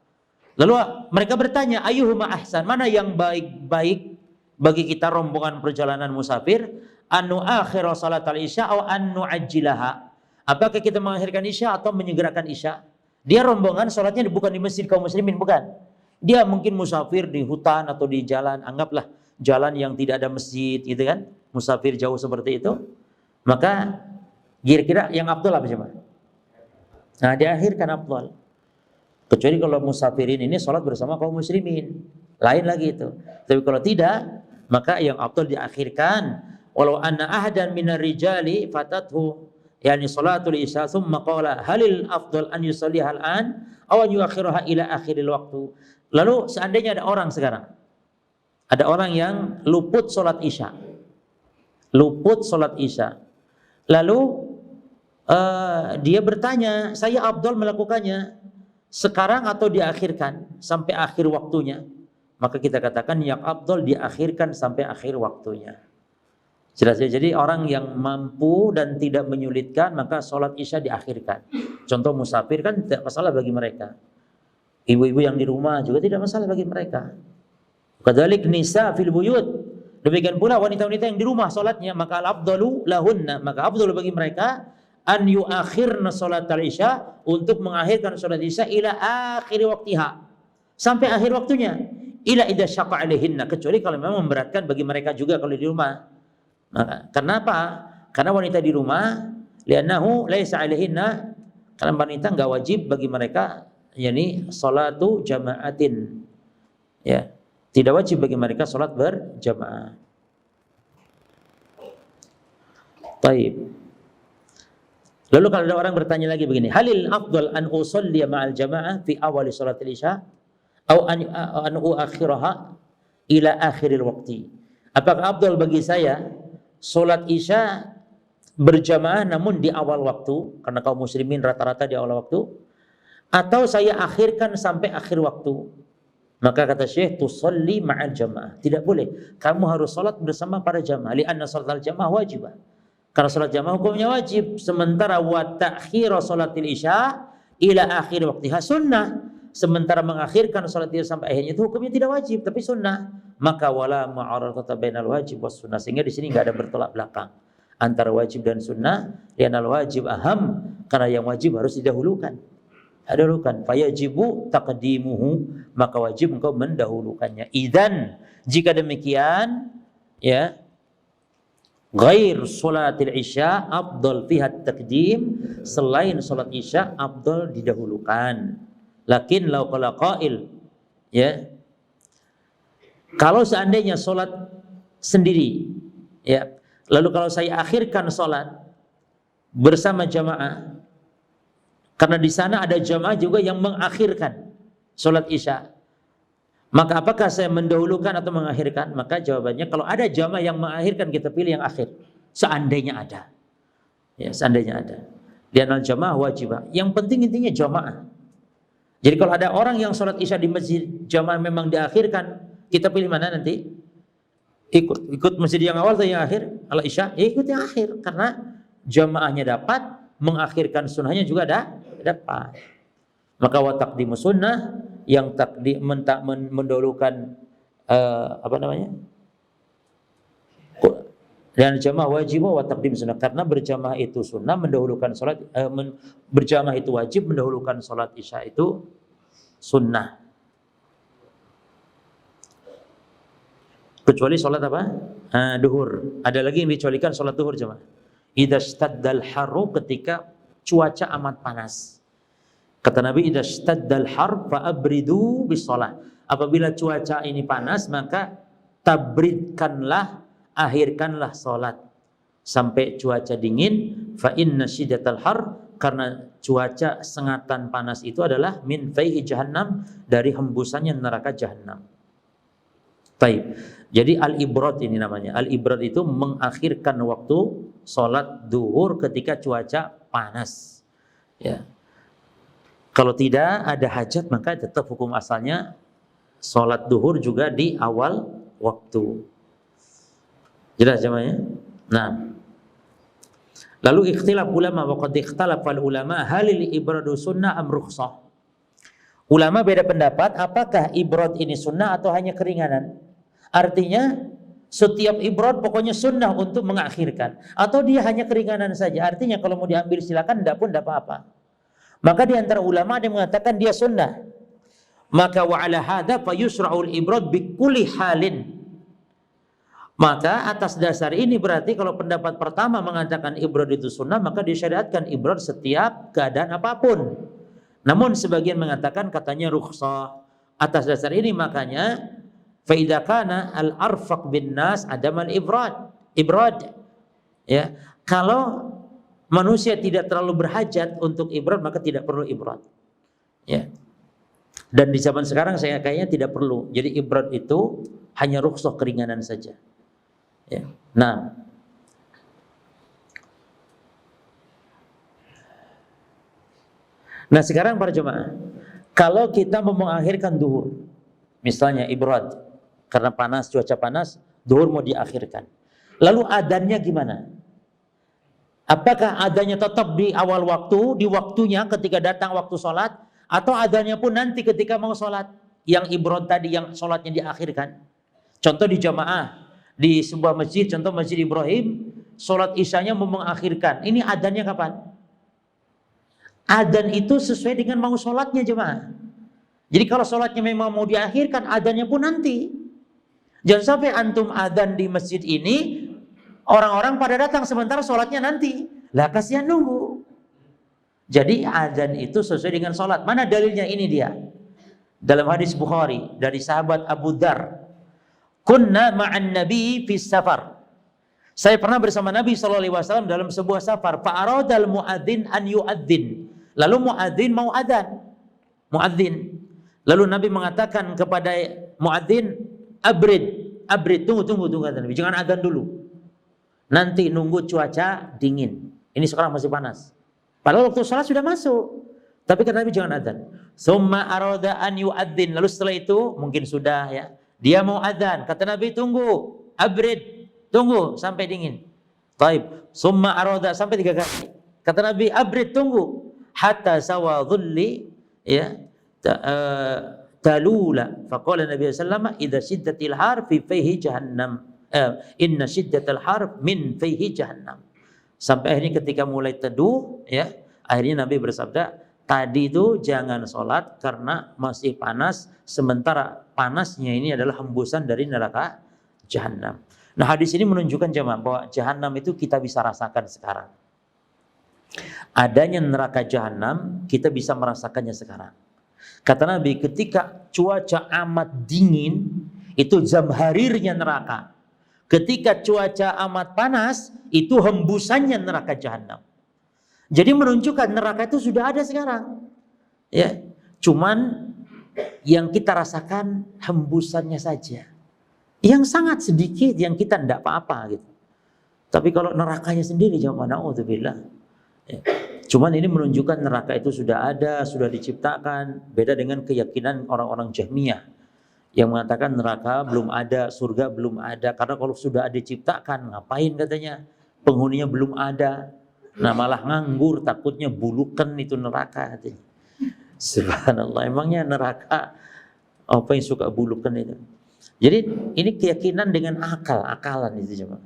lalu mereka bertanya, ayyuhuma ahsan, mana yang baik-baik bagi kita rombongan perjalanan musafir, anu akhir salat al-isya atau anu ajilaha, apakah kita mengakhirkan isya atau menyegerakan isya? Dia rombongan sholatnya bukan di masjid kaum muslimin, bukan. Dia mungkin musafir di hutan atau di jalan, anggaplah jalan yang tidak ada masjid gitu kan, musafir jauh seperti itu. Maka kira-kira yang afdal apa coba? Nah, diakhirkan afdal. Kecuali kalau musafirin ini sholat bersama kaum muslimin, lain lagi itu. Tapi kalau tidak, maka yang afdal diakhirkan. Walau anna ahadan minar rijali fatathu yani salatul isya thumma qala halil afdal an yusalliha al-an aw an yuakhiraha ila akhiril waktu. Lalu seandainya ada orang sekarang, ada orang yang luput sholat isya, lalu dia bertanya, saya afdal melakukannya sekarang atau diakhirkan sampai akhir waktunya? Maka kita katakan yang afdal diakhirkan sampai akhir waktunya. Jelas ya? Jadi orang yang mampu dan tidak menyulitkan, maka sholat isya diakhirkan. Contoh musafir kan tidak masalah bagi mereka. Ibu-ibu yang di rumah juga tidak masalah bagi mereka. Kadzalik nisa fil buyut. Demikian pula wanita-wanita yang di rumah sholatnya, maka al-afdalu lahunna, maka afdal bagi mereka an yuakhirna sholat al-isya, untuk mengakhirkan sholat isya ila akhir waktiha, sampai akhir waktunya, ila idza syaqqa alaihinna, kecuali kalau memang memberatkan bagi mereka juga kalau di rumah. Maka kenapa? Karena wanita di rumah, li'annahu laisa alaihinna, karena wanita enggak wajib bagi mereka, yakni salatu jama'atin, ya, tidak wajib bagi mereka salat berjamaah. Taib. Lalu kalau ada orang bertanya lagi begini, halil afdal an usalli ma'al jamaah fi awal salatil isya atau an uakhiraha ila akhiril waqti? Apakah afdal bagi saya salat isya berjamaah namun di awal waktu, karena kaum muslimin rata-rata di awal waktu, atau saya akhirkan sampai akhir waktu? Maka kata Syekh, tusalli ma'al jamaah. Tidak boleh. Kamu harus salat bersama para jamaah. Li'anna salatal jamaah wajibah. Karena salat jamaah hukumnya wajib. Sementara wa ta'khir salatil isya ila akhir waktiha sunnah. Sementara mengakhirkan salat isya sampai akhirnya itu hukumnya tidak wajib, tapi sunnah. Maka wala ma'aradata bainal wajib was sunnah. Sehingga di sini enggak ada bertolak belakang antara wajib dan sunnah. Li'anal wajib aham, karena yang wajib harus didahulukan. Fayajibu taqdimuhu, maka wajib engkau mendahulukannya. Idzan, jika demikian, ya, ghair salatil isya afdal fiha taqdim, selain salat isya afdal didahulukan. Lakin law qala qail, ya, kalau seandainya salat sendiri, ya, lalu kalau saya akhirkan salat bersama jamaah, karena di sana ada jamaah juga yang mengakhirkan salat isya, maka apakah saya mendahulukan atau mengakhirkan? Maka jawabannya, kalau ada jamaah yang mengakhirkan, kita pilih yang akhir. Seandainya ada, ya, seandainya ada. Lianal jamaah wajibah. Yang penting intinya jamaah. Jadi kalau ada orang yang salat isya di masjid, jamaah memang diakhirkan, kita pilih mana nanti? Ikut masjid yang awal atau yang akhir? Kalau isya, ya ikut yang akhir, karena jamaahnya dapat, mengakhirkan sunnahnya juga dapat. Maka wa taqdimu sunnah, yang mendahulukan dan jamaah wajib wa taqdim sunnah, karena berjamaah itu sunnah, mendahulukan salat, berjamaah itu wajib, mendahulukan salat isya itu sunnah. Kecuali salat apa? Duhur. Ada lagi yang dikecualikan salat duhur jemaah. Idza staddal haru, ketika cuaca amat panas. Kata Nabi, idza staddal har fa abridu bis shalah. Apabila cuaca ini panas, maka tabridkanlah, akhirkanlah salat sampai cuaca dingin. Fa inna syiddatal har, karena cuaca sengatan panas itu adalah min faihi jahannam, dari hembusannya neraka jahannam. Taib. Jadi al-ibrad ini namanya. Al-ibrad itu mengakhirkan waktu salat duhur ketika cuaca panas. Ya. Kalau tidak ada hajat, maka tetap hukum asalnya salat duhur juga di awal waktu. Jelas jemaahnya? Nah. Lalu ikhtilaf ulama, wa qad ikhtalafa ulama halil ibradu sunnah am rukhsah. Ulama beda pendapat, apakah ibrad ini sunnah atau hanya keringanan? Artinya setiap ibrad pokoknya sunnah untuk mengakhirkan, atau dia hanya keringanan saja. Artinya kalau mau diambil silakan, tidak pun tidak apa-apa. Maka di antara ulama ada yang mengatakan dia sunnah. Maka wa ala hadza fa yusra'ul ibrad bi kulli halin. Maka atas dasar ini berarti kalau pendapat pertama mengatakan ibrad itu sunnah, maka disyariatkan ibrad setiap keadaan apapun. Namun sebagian mengatakan katanya rukhsah. Atas dasar ini makanya fa idza kana al arfaq bin nas adam al ibrad ya, kalau manusia tidak terlalu berhajat untuk ibrad maka tidak perlu ibrad ya. Dan di zaman sekarang saya kayaknya tidak perlu. Jadi ibrad itu hanya rukhsah keringanan saja ya. Nah sekarang para jemaah, kalau kita mau mengakhirkan duhur, misalnya ibrad, karena panas, cuaca panas, duhur mau diakhirkan. Lalu adanya gimana? Apakah adanya tetap di awal waktu, di waktunya ketika datang waktu sholat, atau adanya pun nanti ketika mau sholat, yang ibrad tadi, yang sholatnya diakhirkan? Contoh di jamaah, di sebuah masjid, contoh Masjid Ibrahim, sholat isyanya mau mengakhirkan. Ini adanya kapan? Adzan itu sesuai dengan mau sholatnya jemaah. Jadi kalau sholatnya memang mau diakhirkan, adzannya pun nanti. Jangan sampai antum adzan di masjid ini, orang-orang pada datang sementara sholatnya nanti. Lah kasihan nunggu. Jadi adzan itu sesuai dengan sholat. Mana dalilnya? Ini dia. Dalam hadis Bukhari dari sahabat Abu Dzar, kunna ma'an nabi fis safar. Saya pernah bersama Nabi SAW dalam sebuah safar. Fa'aradal mu'adzin an yu'adzin. Lalu mu'adzin mau adzan. Mu'adzin. Lalu Nabi mengatakan kepada mu'adzin, abrid, tunggu kata Nabi. Jangan adzan dulu. Nanti nunggu cuaca dingin. Ini sekarang masih panas. Padahal waktu sholat sudah masuk. Tapi kata Nabi jangan adzan. Summa arada an yu'adzin. Lalu setelah itu mungkin sudah ya. Dia mau adzan. Kata Nabi tunggu. Abrid. Tunggu sampai dingin. Taib. Summa arada sampai 3 kali. Kata Nabi, abrid tunggu. Hatta sawa dhulli ya talula. Faqala Nabi sallallahu alaihi wasallam, idza shiddatil har fi fihi jahannam. Inna shiddatal har min fihi jahannam. Sampai akhirnya ketika mulai teduh ya, akhirnya Nabi bersabda, tadi itu jangan sholat karena masih panas, sementara panasnya ini adalah hembusan dari neraka jahannam. Nah hadis ini menunjukkan jemaah bahwa jahanam itu kita bisa rasakan sekarang. Adanya neraka jahanam kita bisa merasakannya sekarang. Kata Nabi ketika cuaca amat dingin itu zamharirnya neraka. Ketika cuaca amat panas itu hembusannya neraka jahanam. Jadi menunjukkan neraka itu sudah ada sekarang. Ya, cuman yang kita rasakan hembusannya saja. Yang sangat sedikit yang kita tidak apa-apa gitu. Tapi kalau nerakanya sendiri jamaah naudzubillah. Ya. Cuman ini menunjukkan neraka itu sudah ada, sudah diciptakan. Beda dengan keyakinan orang-orang Jahmiyah yang mengatakan neraka belum ada, surga belum ada. Karena kalau sudah ada diciptakan, ngapain katanya? Penghuninya belum ada. Nah malah nganggur, takutnya bulukan itu neraka katanya. Subhanallah, emangnya neraka apa yang suka bulukan itu? Jadi ini keyakinan dengan akalan itu cuma.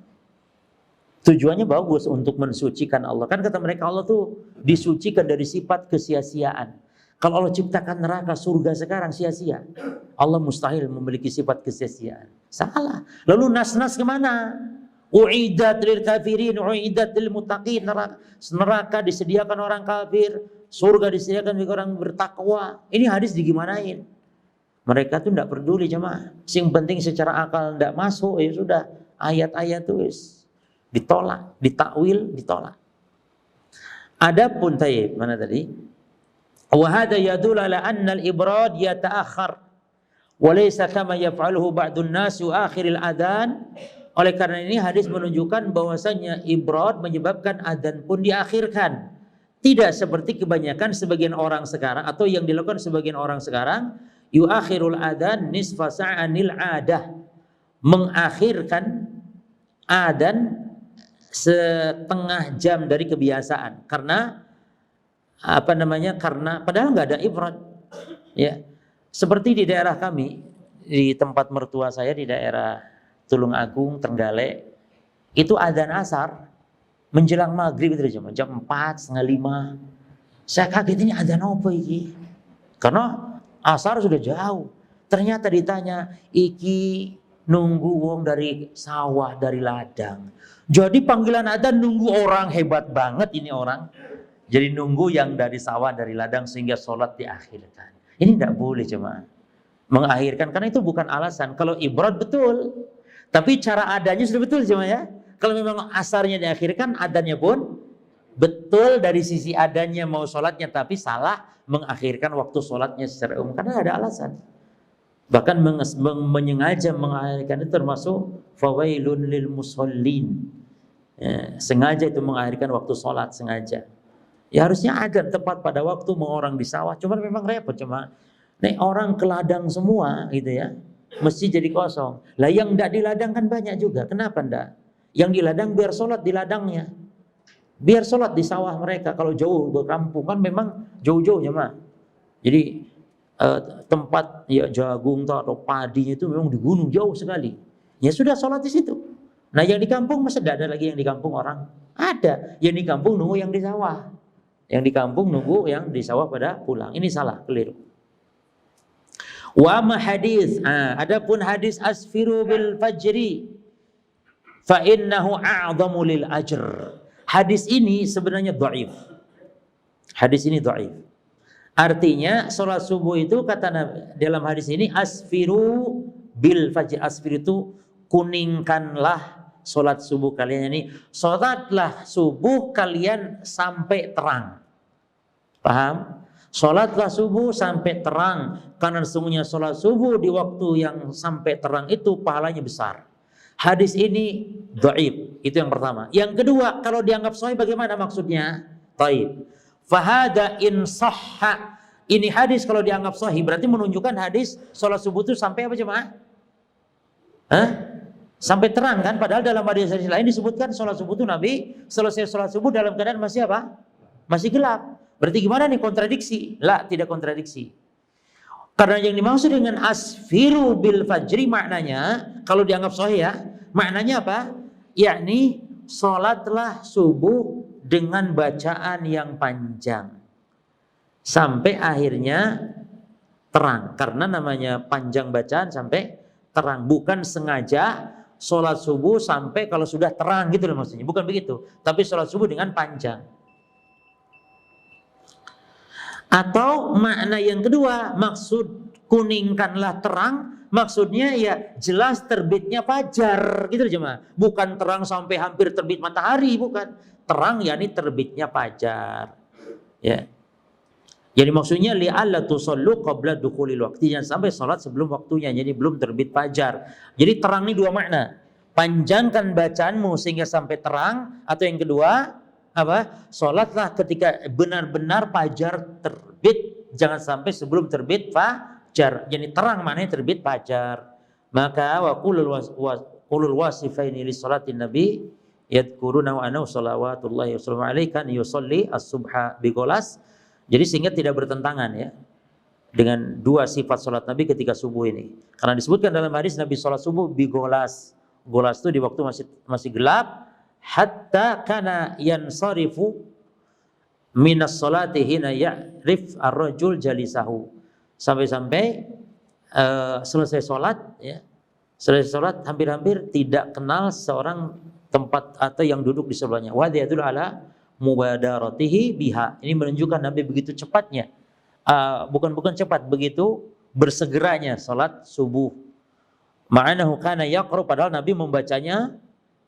Tujuannya bagus untuk mensucikan Allah. Kan kata mereka Allah tuh disucikan dari sifat kesia-siaan. Kalau Allah ciptakan neraka, surga sekarang sia-sia. Allah mustahil memiliki sifat kesia-siaan. Salah. Lalu nas-nas kemana? U'idat lil kafirin, u'idat lil muttaqin. Neraka disediakan orang kafir, surga disediakan bagi orang bertakwa. Ini hadis digimanain? Mereka tuh tidak peduli jemaah. Yang penting secara akal tidak masuk, ya sudah. Ayat-ayat tuh ditolak, ditakwil, ditolak. Adapun tayyib, mana tadi? Wa hadha yadullu ala anna al-ibrad yata'akhkhar wa laysa kama yaf'aluhu ba'dun nas akhir al-adhan. Oleh karena ini hadis menunjukkan bahwasanya ibrad menyebabkan adzan pun diakhirkan. Tidak seperti kebanyakan sebagian orang sekarang atau yang dilakukan sebagian orang sekarang, yuakhirul adzan nisfa sa'anil adah. Mengakhirkan adzan setengah jam dari kebiasaan karena karena padahal nggak ada ibrad ya. Seperti di daerah kami, di tempat mertua saya di daerah Tulung Agung, Trenggalek, itu adzan asar menjelang maghrib itu jam 4, setengah 5. Saya kaget, ini adzan apa ini? Karena asar sudah jauh. Ternyata ditanya, iki nunggu wong dari sawah, dari ladang. Jadi panggilan adzan nunggu orang, hebat banget ini orang. Jadi nunggu yang dari sawah, dari ladang sehingga sholat diakhirkan. Ini tidak boleh jemaah. Mengakhirkan, karena itu bukan alasan. Kalau ibrat betul, tapi cara adanya sudah betul jemaah ya. Kalau memang asarnya diakhirkan, adanya pun betul dari sisi adanya mau sholatnya, tapi salah mengakhirkan waktu sholatnya secara umum. Karena ada alasan. Bahkan menyengaja mengakhirkan itu termasuk fawailun lil musallin. Ya, sengaja itu mengakhirkan waktu sholat, sengaja. Ya harusnya adzan tepat pada waktu, mau orang di sawah, cuman memang repot cuma nih orang ke ladang semua gitu ya. Masjid jadi kosong. Lah yang enggak di ladang kan banyak juga. Kenapa enggak? Yang di ladang biar sholat di ladangnya. Biar sholat di sawah mereka. Kalau jauh ke kampung kan memang jauh-jauh jemaah. Jadi tempat ya jagung atau padi itu memang di gunung jauh sekali. Ya sudah sholat di situ. Nah yang di kampung masa tidak ada lagi yang di kampung orang? Ada. Yang di kampung nunggu yang di sawah. Yang di kampung nunggu yang di sawah pada pulang. Ini salah, keliru. Wa ma hadis. Adapun hadis asfiru bil fajri fa innahu a'zamu lil ajr. Hadis ini sebenarnya dhaif. Hadis ini dhaif. Artinya sholat subuh itu kata Nabi, dalam hadis ini asfiru bil fajr. Asfir itu kuningkanlah sholat subuh kalian ini. Sholatlah subuh kalian sampai terang. Paham? Sholatlah subuh sampai terang. Karena sesungguhnya sholat subuh di waktu yang sampai terang itu pahalanya besar. Hadis ini dhaif. Itu yang pertama. Yang kedua, kalau dianggap sahih bagaimana maksudnya? Taib. Fahada in sahha. Ini hadis kalau dianggap sahih berarti menunjukkan hadis sholat subuh itu sampai apa jemaah? Hah? Sampai terang kan? Padahal dalam hadis lain disebutkan sholat subuh itu Nabi selesai sholat subuh dalam keadaan masih apa? Masih gelap. Berarti gimana nih, kontradiksi? La, tidak kontradiksi. Karena yang dimaksud dengan asfiru bil fajri maknanya, kalau dianggap sahih ya, maknanya apa? Yakni sholatlah subuh dengan bacaan yang panjang sampai akhirnya terang. Karena namanya panjang bacaan sampai terang, bukan sengaja sholat subuh sampai kalau sudah terang gitu loh maksudnya, bukan begitu. Tapi sholat subuh dengan panjang. Atau makna yang kedua, maksud kuningkanlah terang, maksudnya ya jelas terbitnya fajar gitu loh jemaah. Bukan terang sampai hampir terbit matahari, bukan. Terang yakni terbitnya fajar. Ya. Jadi maksudnya li'alla tusallu qabla dukhulil waqti, jangan sampai salat sebelum waktunya, jadi belum terbit fajar. Jadi terang ini dua makna. Panjangkan bacaanmu sehingga sampai terang, atau yang kedua apa? Salatlah ketika benar-benar fajar terbit, jangan sampai sebelum terbit fajar. Jadi terang maknanya terbit fajar. Maka wa qulul wasifaini li salatin nabi yadhkuruna wa anna salawatullahi wa salamu alaihi kan yusalli as-subha bigolas. Jadi sehingga tidak bertentangan ya dengan dua sifat sholat Nabi ketika subuh ini. Karena disebutkan dalam hadis Nabi sholat subuh bigolas. Golas itu di waktu masih gelap. Hatta kana yansarifu minas sholati hina ya'rif ar-rajul jalisahu. Sampai-sampai selesai sholat ya. Selesai sholat hampir-hampir tidak kenal seorang tempat atau yang duduk di sebelahnya. Wa yadullu ala mubadaratihi biha. Ini menunjukkan Nabi begitu cepatnya, bukan cepat, begitu bersegeranya salat subuh. Ma'anahu kana yaqra, padahal Nabi membacanya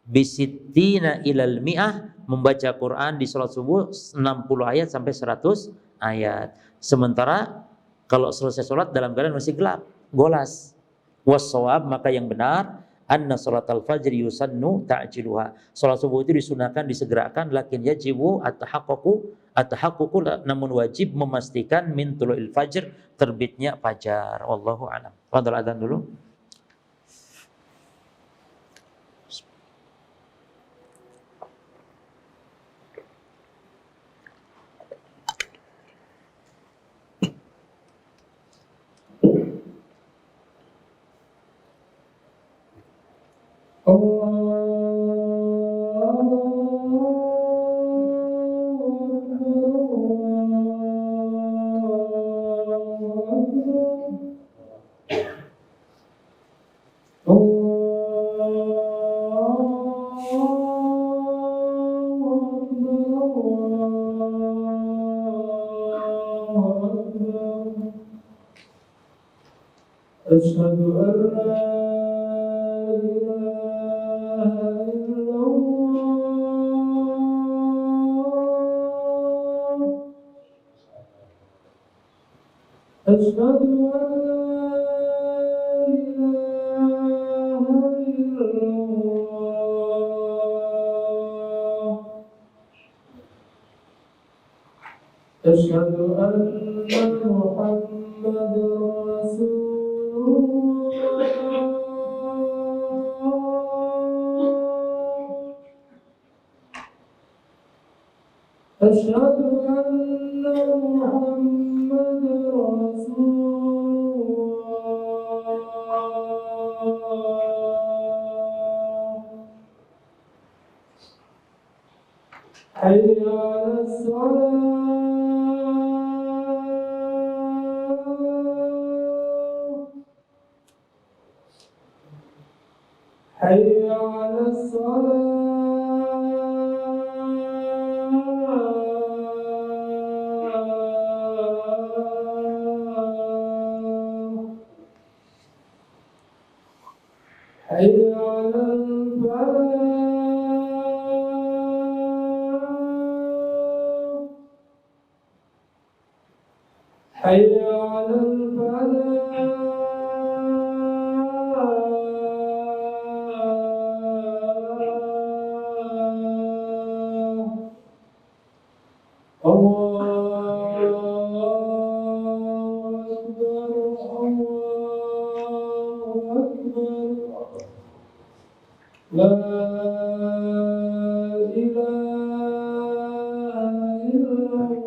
bisittina ilal mi'ah, membaca Quran di salat subuh 60 ayat sampai 100 ayat. Sementara kalau selesai salat dalam keadaan masih gelap, golas. Was-shawab, maka yang benar anna salatal fajri yusannu ta'jiluha. Salat subuh itu disunahkan disegerakan, lakin yajibu at-tahaqququ, namun wajib memastikan min tulu'il fajr, terbitnya fajar. Wallahu a'lam. Fadhal adzan dulu. أشهد أن لا إله إلا الله أشهد أن لا إله إلا الله أشهد أن محمدا رسول الله أشهد أن محمدا رسول الله حي على الصلاة حي على الصلاة حي على الفلاح حي على الفلاح الله أكبر الله أكبر لا إله إلا الله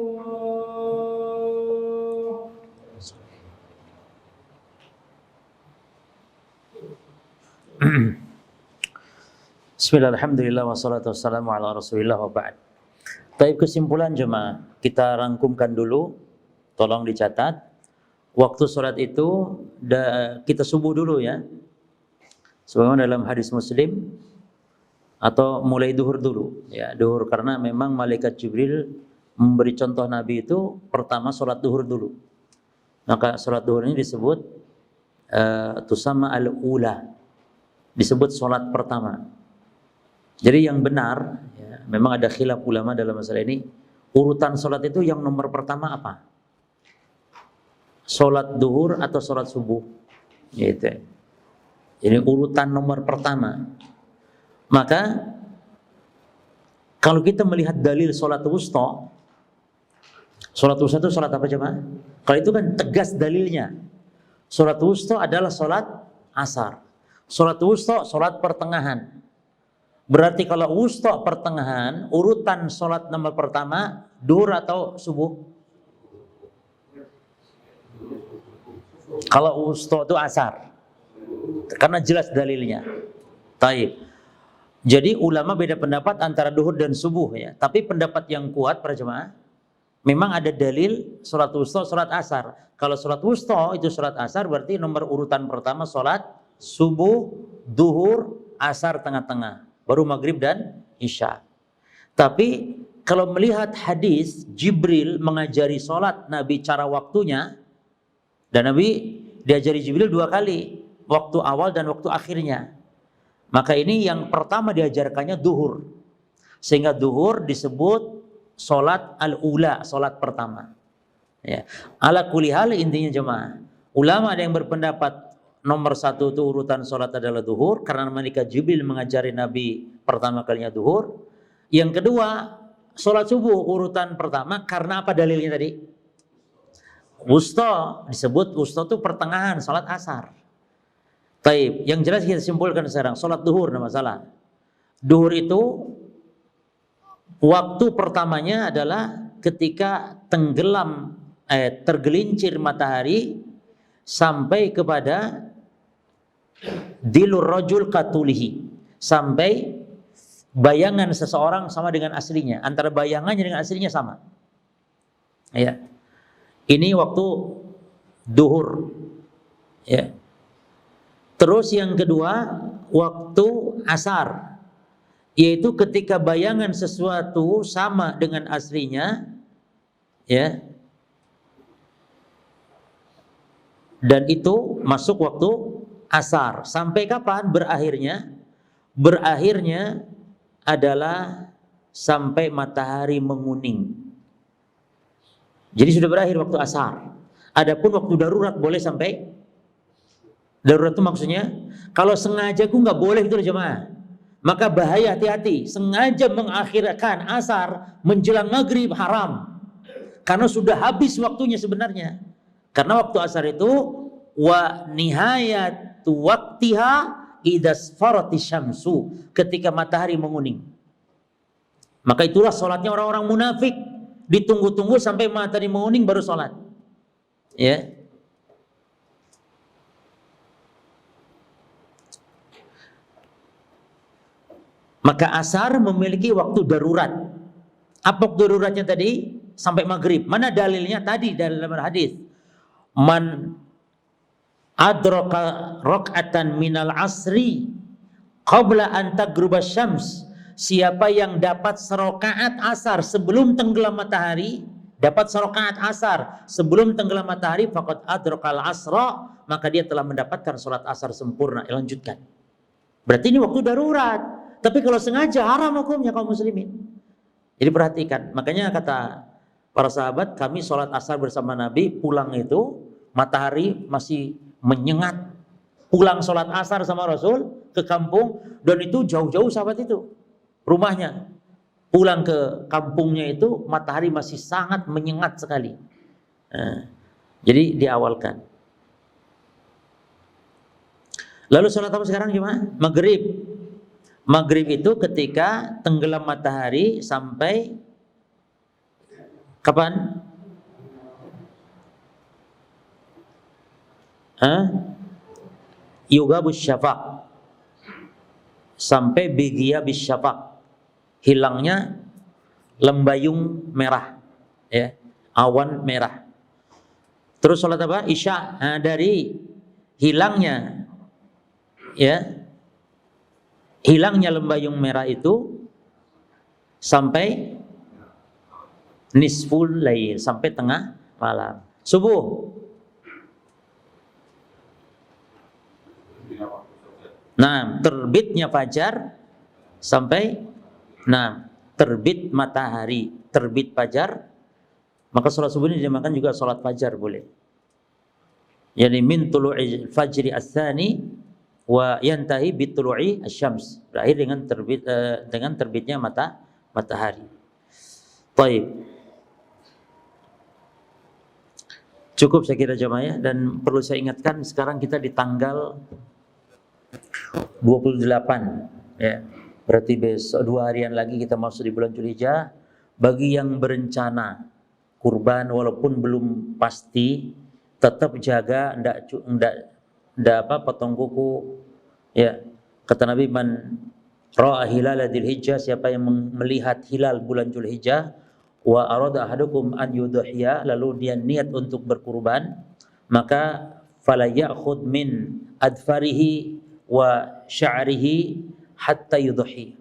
Bismillah, alhamdulillah, wassalatu wassalamu ala rasulillah wa ba'd. Taib, kesimpulan jemaah, kita rangkumkan dulu, tolong dicatat. Waktu sholat itu kita subuh dulu ya, sebagaimana dalam hadis Muslim, atau mulai duhur dulu ya, duhur, karena memang malaikat Jibril memberi contoh Nabi itu pertama sholat duhur dulu. Maka sholat duhur ini disebut tusama al-ula, disebut sholat pertama. Jadi yang benar, ya, memang ada khilaf ulama dalam masalah ini, urutan sholat itu yang nomor pertama apa? Sholat duhur atau sholat subuh? Gitu. Ini urutan nomor pertama. Maka kalau kita melihat dalil sholat wusta itu sholat apa jemaah? Kalau itu kan tegas dalilnya. Sholat wusta adalah sholat asar. Sholat wusta sholat pertengahan. Berarti kalau wusta pertengahan, urutan sholat nomor pertama duhur atau subuh? Kalau wusta itu asar, karena jelas dalilnya. Taib. Jadi ulama beda pendapat antara duhur dan subuh ya. Tapi pendapat yang kuat para jemaah, memang ada dalil sholat wusta, sholat asar. Kalau sholat wusta itu sholat asar, berarti nomor urutan pertama sholat subuh, duhur, asar tengah-tengah, baru maghrib dan isya. Tapi kalau melihat hadis Jibril mengajari sholat Nabi cara waktunya, dan Nabi diajari Jibril 2 kali, waktu awal dan waktu akhirnya. Maka ini yang pertama diajarkannya duhur, sehingga duhur disebut sholat al-ula, sholat pertama ya. Ala kulli hal, intinya jemaah, ulama ada yang berpendapat nomor 1 itu urutan sholat adalah duhur, karena malaikat Jibril mengajari Nabi pertama kalinya duhur. Yang kedua, sholat subuh urutan pertama, karena apa dalilnya tadi? Wusta, disebut wusta itu pertengahan, sholat asar. Taib, yang jelas kita simpulkan sekarang, sholat duhur tidak masalah. Duhur itu waktu pertamanya adalah ketika tergelincir matahari sampai kepada dilur rajul katulihi, sampai bayangan seseorang sama dengan aslinya, antara bayangannya dengan aslinya sama. Ya. Ini waktu duhur. Ya. Terus yang kedua, waktu asar, yaitu ketika bayangan sesuatu sama dengan aslinya, ya, Dan itu masuk waktu asar. Sampai kapan berakhirnya? Berakhirnya adalah sampai matahari menguning. Jadi sudah berakhir waktu asar. Adapun waktu darurat boleh sampai, darurat itu maksudnya kalau sengaja ku nggak boleh itu jemaah. Maka bahaya, hati-hati. Sengaja mengakhirkan asar menjelang maghrib haram. Karena sudah habis waktunya sebenarnya. Karena waktu asar itu wa nihayatu waqtiha idasfarati syamsu, ketika matahari menguning. Maka itulah sholatnya orang-orang munafik. Ditunggu-tunggu sampai matahari menguning baru sholat. Ya. Maka asar memiliki waktu darurat. Apa waktu daruratnya tadi? Sampai maghrib. Mana dalilnya? Tadi dalam hadis. Man adraka rak'atan minal asri qabla an taghruba syams. Siapa yang dapat serakaat asar sebelum tenggelam matahari, dapat serakaat asar sebelum tenggelam matahari, faqad adrakal asra, maka dia telah mendapatkan salat asar sempurna. Lanjutkan. Berarti ini waktu darurat. Tapi kalau sengaja haram hukumnya kaum muslimin. Jadi perhatikan. Makanya kata para sahabat, kami sholat asar bersama Nabi, pulang itu matahari masih menyengat. Pulang sholat asar sama Rasul ke kampung, dan itu jauh-jauh sahabat itu rumahnya. Pulang ke kampungnya itu matahari masih sangat menyengat sekali. Nah, jadi diawalkan. Lalu sholat apa sekarang gimana? Maghrib. Maghrib itu ketika tenggelam matahari sampai kapan? Yughabus syafaq, sampai bighiyabis syafaq, hilangnya lembayung merah, ya, awan merah. Terus sholat apa? Isya. Dari hilangnya, ya, hilangnya lembayung merah itu sampai nisful lail, sampai tengah malam. Subuh. Nah, terbitnya fajar sampai terbit matahari, terbit fajar. Maka sholat subuh ini dinamakan juga sholat fajar boleh. Yani min tulu'i fajri as-tsani wa yantahi bitulu'i asy-syams. Berakhir dengan terbitnya matahari. Baik. Cukup saya kira jemaah ya, dan perlu saya ingatkan sekarang kita di tanggal 28 ya. Berarti besok 2 harian lagi kita masuk di bulan Dzulhijjah. Bagi yang berencana kurban walaupun belum pasti, tetap jaga ndak potong kuku ya. Kata Nabi, man ra'a hilal dzulhijjah, siapa yang melihat hilal bulan Dzulhijjah, wa arada ahadukum an yudhiya, lalu dia niat untuk berkurban, maka fala ya'khud min adfarihi wa sya'rihi hatta yudhi,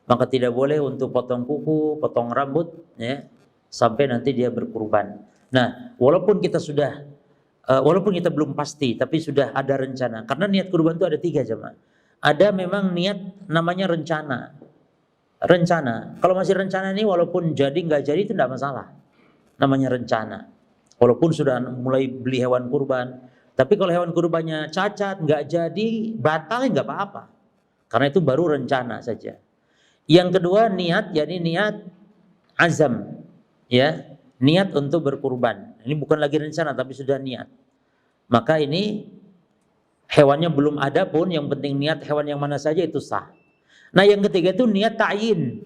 maka tidak boleh untuk potong kuku, potong rambut ya, sampai nanti dia berkurban. Nah, walaupun kita belum pasti, tapi sudah ada rencana. Karena niat kurban itu ada 3 jemaah. Ada memang niat namanya rencana. Rencana. Kalau masih rencana ini walaupun jadi nggak jadi itu tidak masalah. Namanya rencana. Walaupun sudah mulai beli hewan kurban, tapi kalau hewan kurbannya cacat, nggak jadi, batal nggak apa-apa. Karena itu baru rencana saja. Yang kedua niat, yakni niat azam, ya, niat untuk berkurban. Ini bukan lagi rencana, tapi sudah niat. Maka ini hewannya belum ada pun, yang penting niat hewan yang mana saja itu sah. Nah yang ketiga itu niat ta'yin.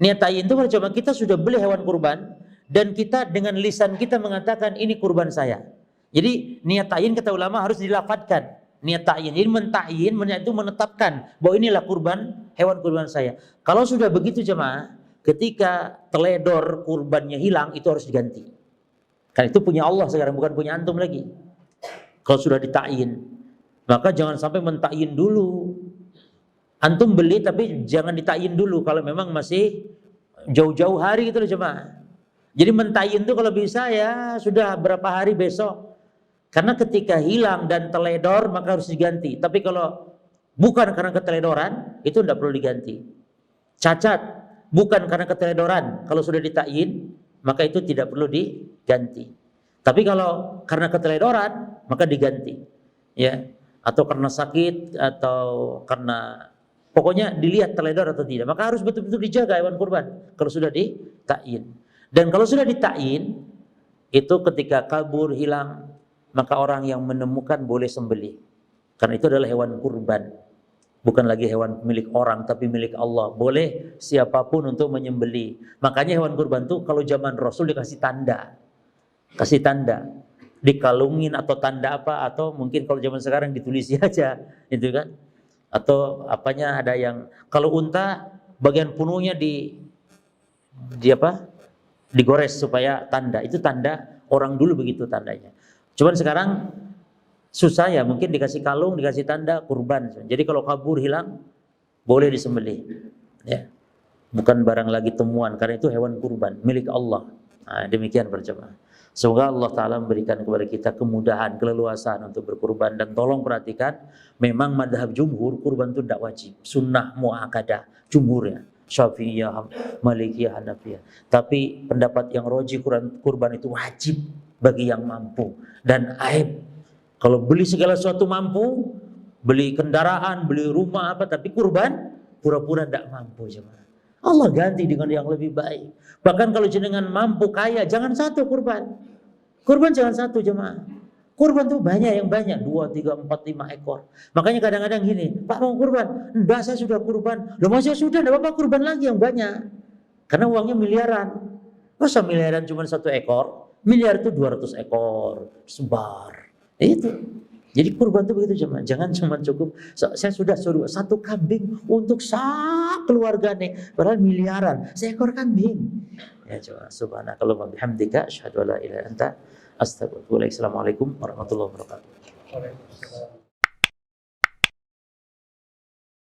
Niat ta'yin itu coba kita sudah beli hewan kurban dan kita dengan lisan kita mengatakan ini kurban saya. Jadi niat ta'yin kata ulama harus dilafadzkan. Niat ta'yin, ini menta'yin, itu menetapkan bahwa inilah kurban, hewan kurban saya. Kalau sudah begitu jemaah, ketika teledor kurbannya hilang, itu harus diganti. Karena itu punya Allah sekarang, bukan punya antum lagi. Kalau sudah dita'yin, maka jangan sampai menta'yin dulu. Antum beli tapi jangan dita'yin dulu kalau memang masih jauh-jauh hari gitu loh jemaah. Jadi menta'yin itu kalau bisa ya sudah berapa hari besok. Karena ketika hilang dan teledor maka harus diganti. Tapi kalau bukan karena keteledoran, itu tidak perlu diganti. Cacat, bukan karena keteledoran, kalau sudah ditakyin, maka itu tidak perlu diganti. Tapi kalau karena keteledoran, maka diganti. Ya, atau karena sakit, atau karena pokoknya dilihat teledor atau tidak. Maka harus betul-betul dijaga hewan kurban kalau sudah ditakyin. Dan kalau sudah ditakyin, itu ketika kabur, hilang, maka orang yang menemukan boleh sembelih. Karena itu adalah hewan kurban. Bukan lagi hewan milik orang, tapi milik Allah. Boleh siapapun untuk menyembelih. Makanya hewan kurban itu kalau zaman Rasul dikasih tanda. Kasih tanda. Dikalungin atau tanda apa. Atau mungkin kalau zaman sekarang ditulis aja. Gitu kan. Atau apanya ada yang. Kalau unta bagian punungnya digores supaya tanda. Itu tanda orang dulu begitu tandanya. Cuman sekarang susah ya, mungkin dikasih kalung, dikasih tanda kurban. Jadi kalau kabur hilang boleh disembelih. Ya. Bukan barang lagi temuan, karena itu hewan kurban milik Allah. Nah, demikian berjamaah. Semoga Allah Ta'ala memberikan kepada kita kemudahan, keleluasaan untuk berkurban. Dan tolong perhatikan, memang madhab jumhur kurban itu tidak wajib. Sunnah mu'akadah, jumhurnya. Syafi'iyah, Malikiyah, Hanafiyah. Tapi pendapat yang roji kurban itu wajib bagi yang mampu. Dan aib, kalau beli segala sesuatu mampu, beli kendaraan, beli rumah apa, tapi kurban pura-pura tidak mampu. Allah ganti dengan yang lebih baik. Bahkan kalau jenengan mampu kaya, jangan satu kurban. Kurban jangan satu jemaah. Kurban tuh banyak, yang banyak 2, 3, 4, 5 ekor. Makanya kadang-kadang gini, Pak mau kurban? Enggak, saya sudah kurban. Loh masa sudah, enggak apa-apa kurban lagi yang banyak. Karena uangnya miliaran. Masa miliaran cuma 1 ekor? Miliar itu 200 ekor. Sebar. Itu. Jadi kurban itu begitu jemaah. Jangan cuma cukup, saya sudah suruh 1 kambing untuk sak keluarga nih. Padahal miliaran. Seekor kambing. Ya jemaah. Subhanakallahumma bihamdika. Asyhadu an la ilaha illa anta. Astagfirullahaladzim. Assalamualaikum warahmatullahi wabarakatuh.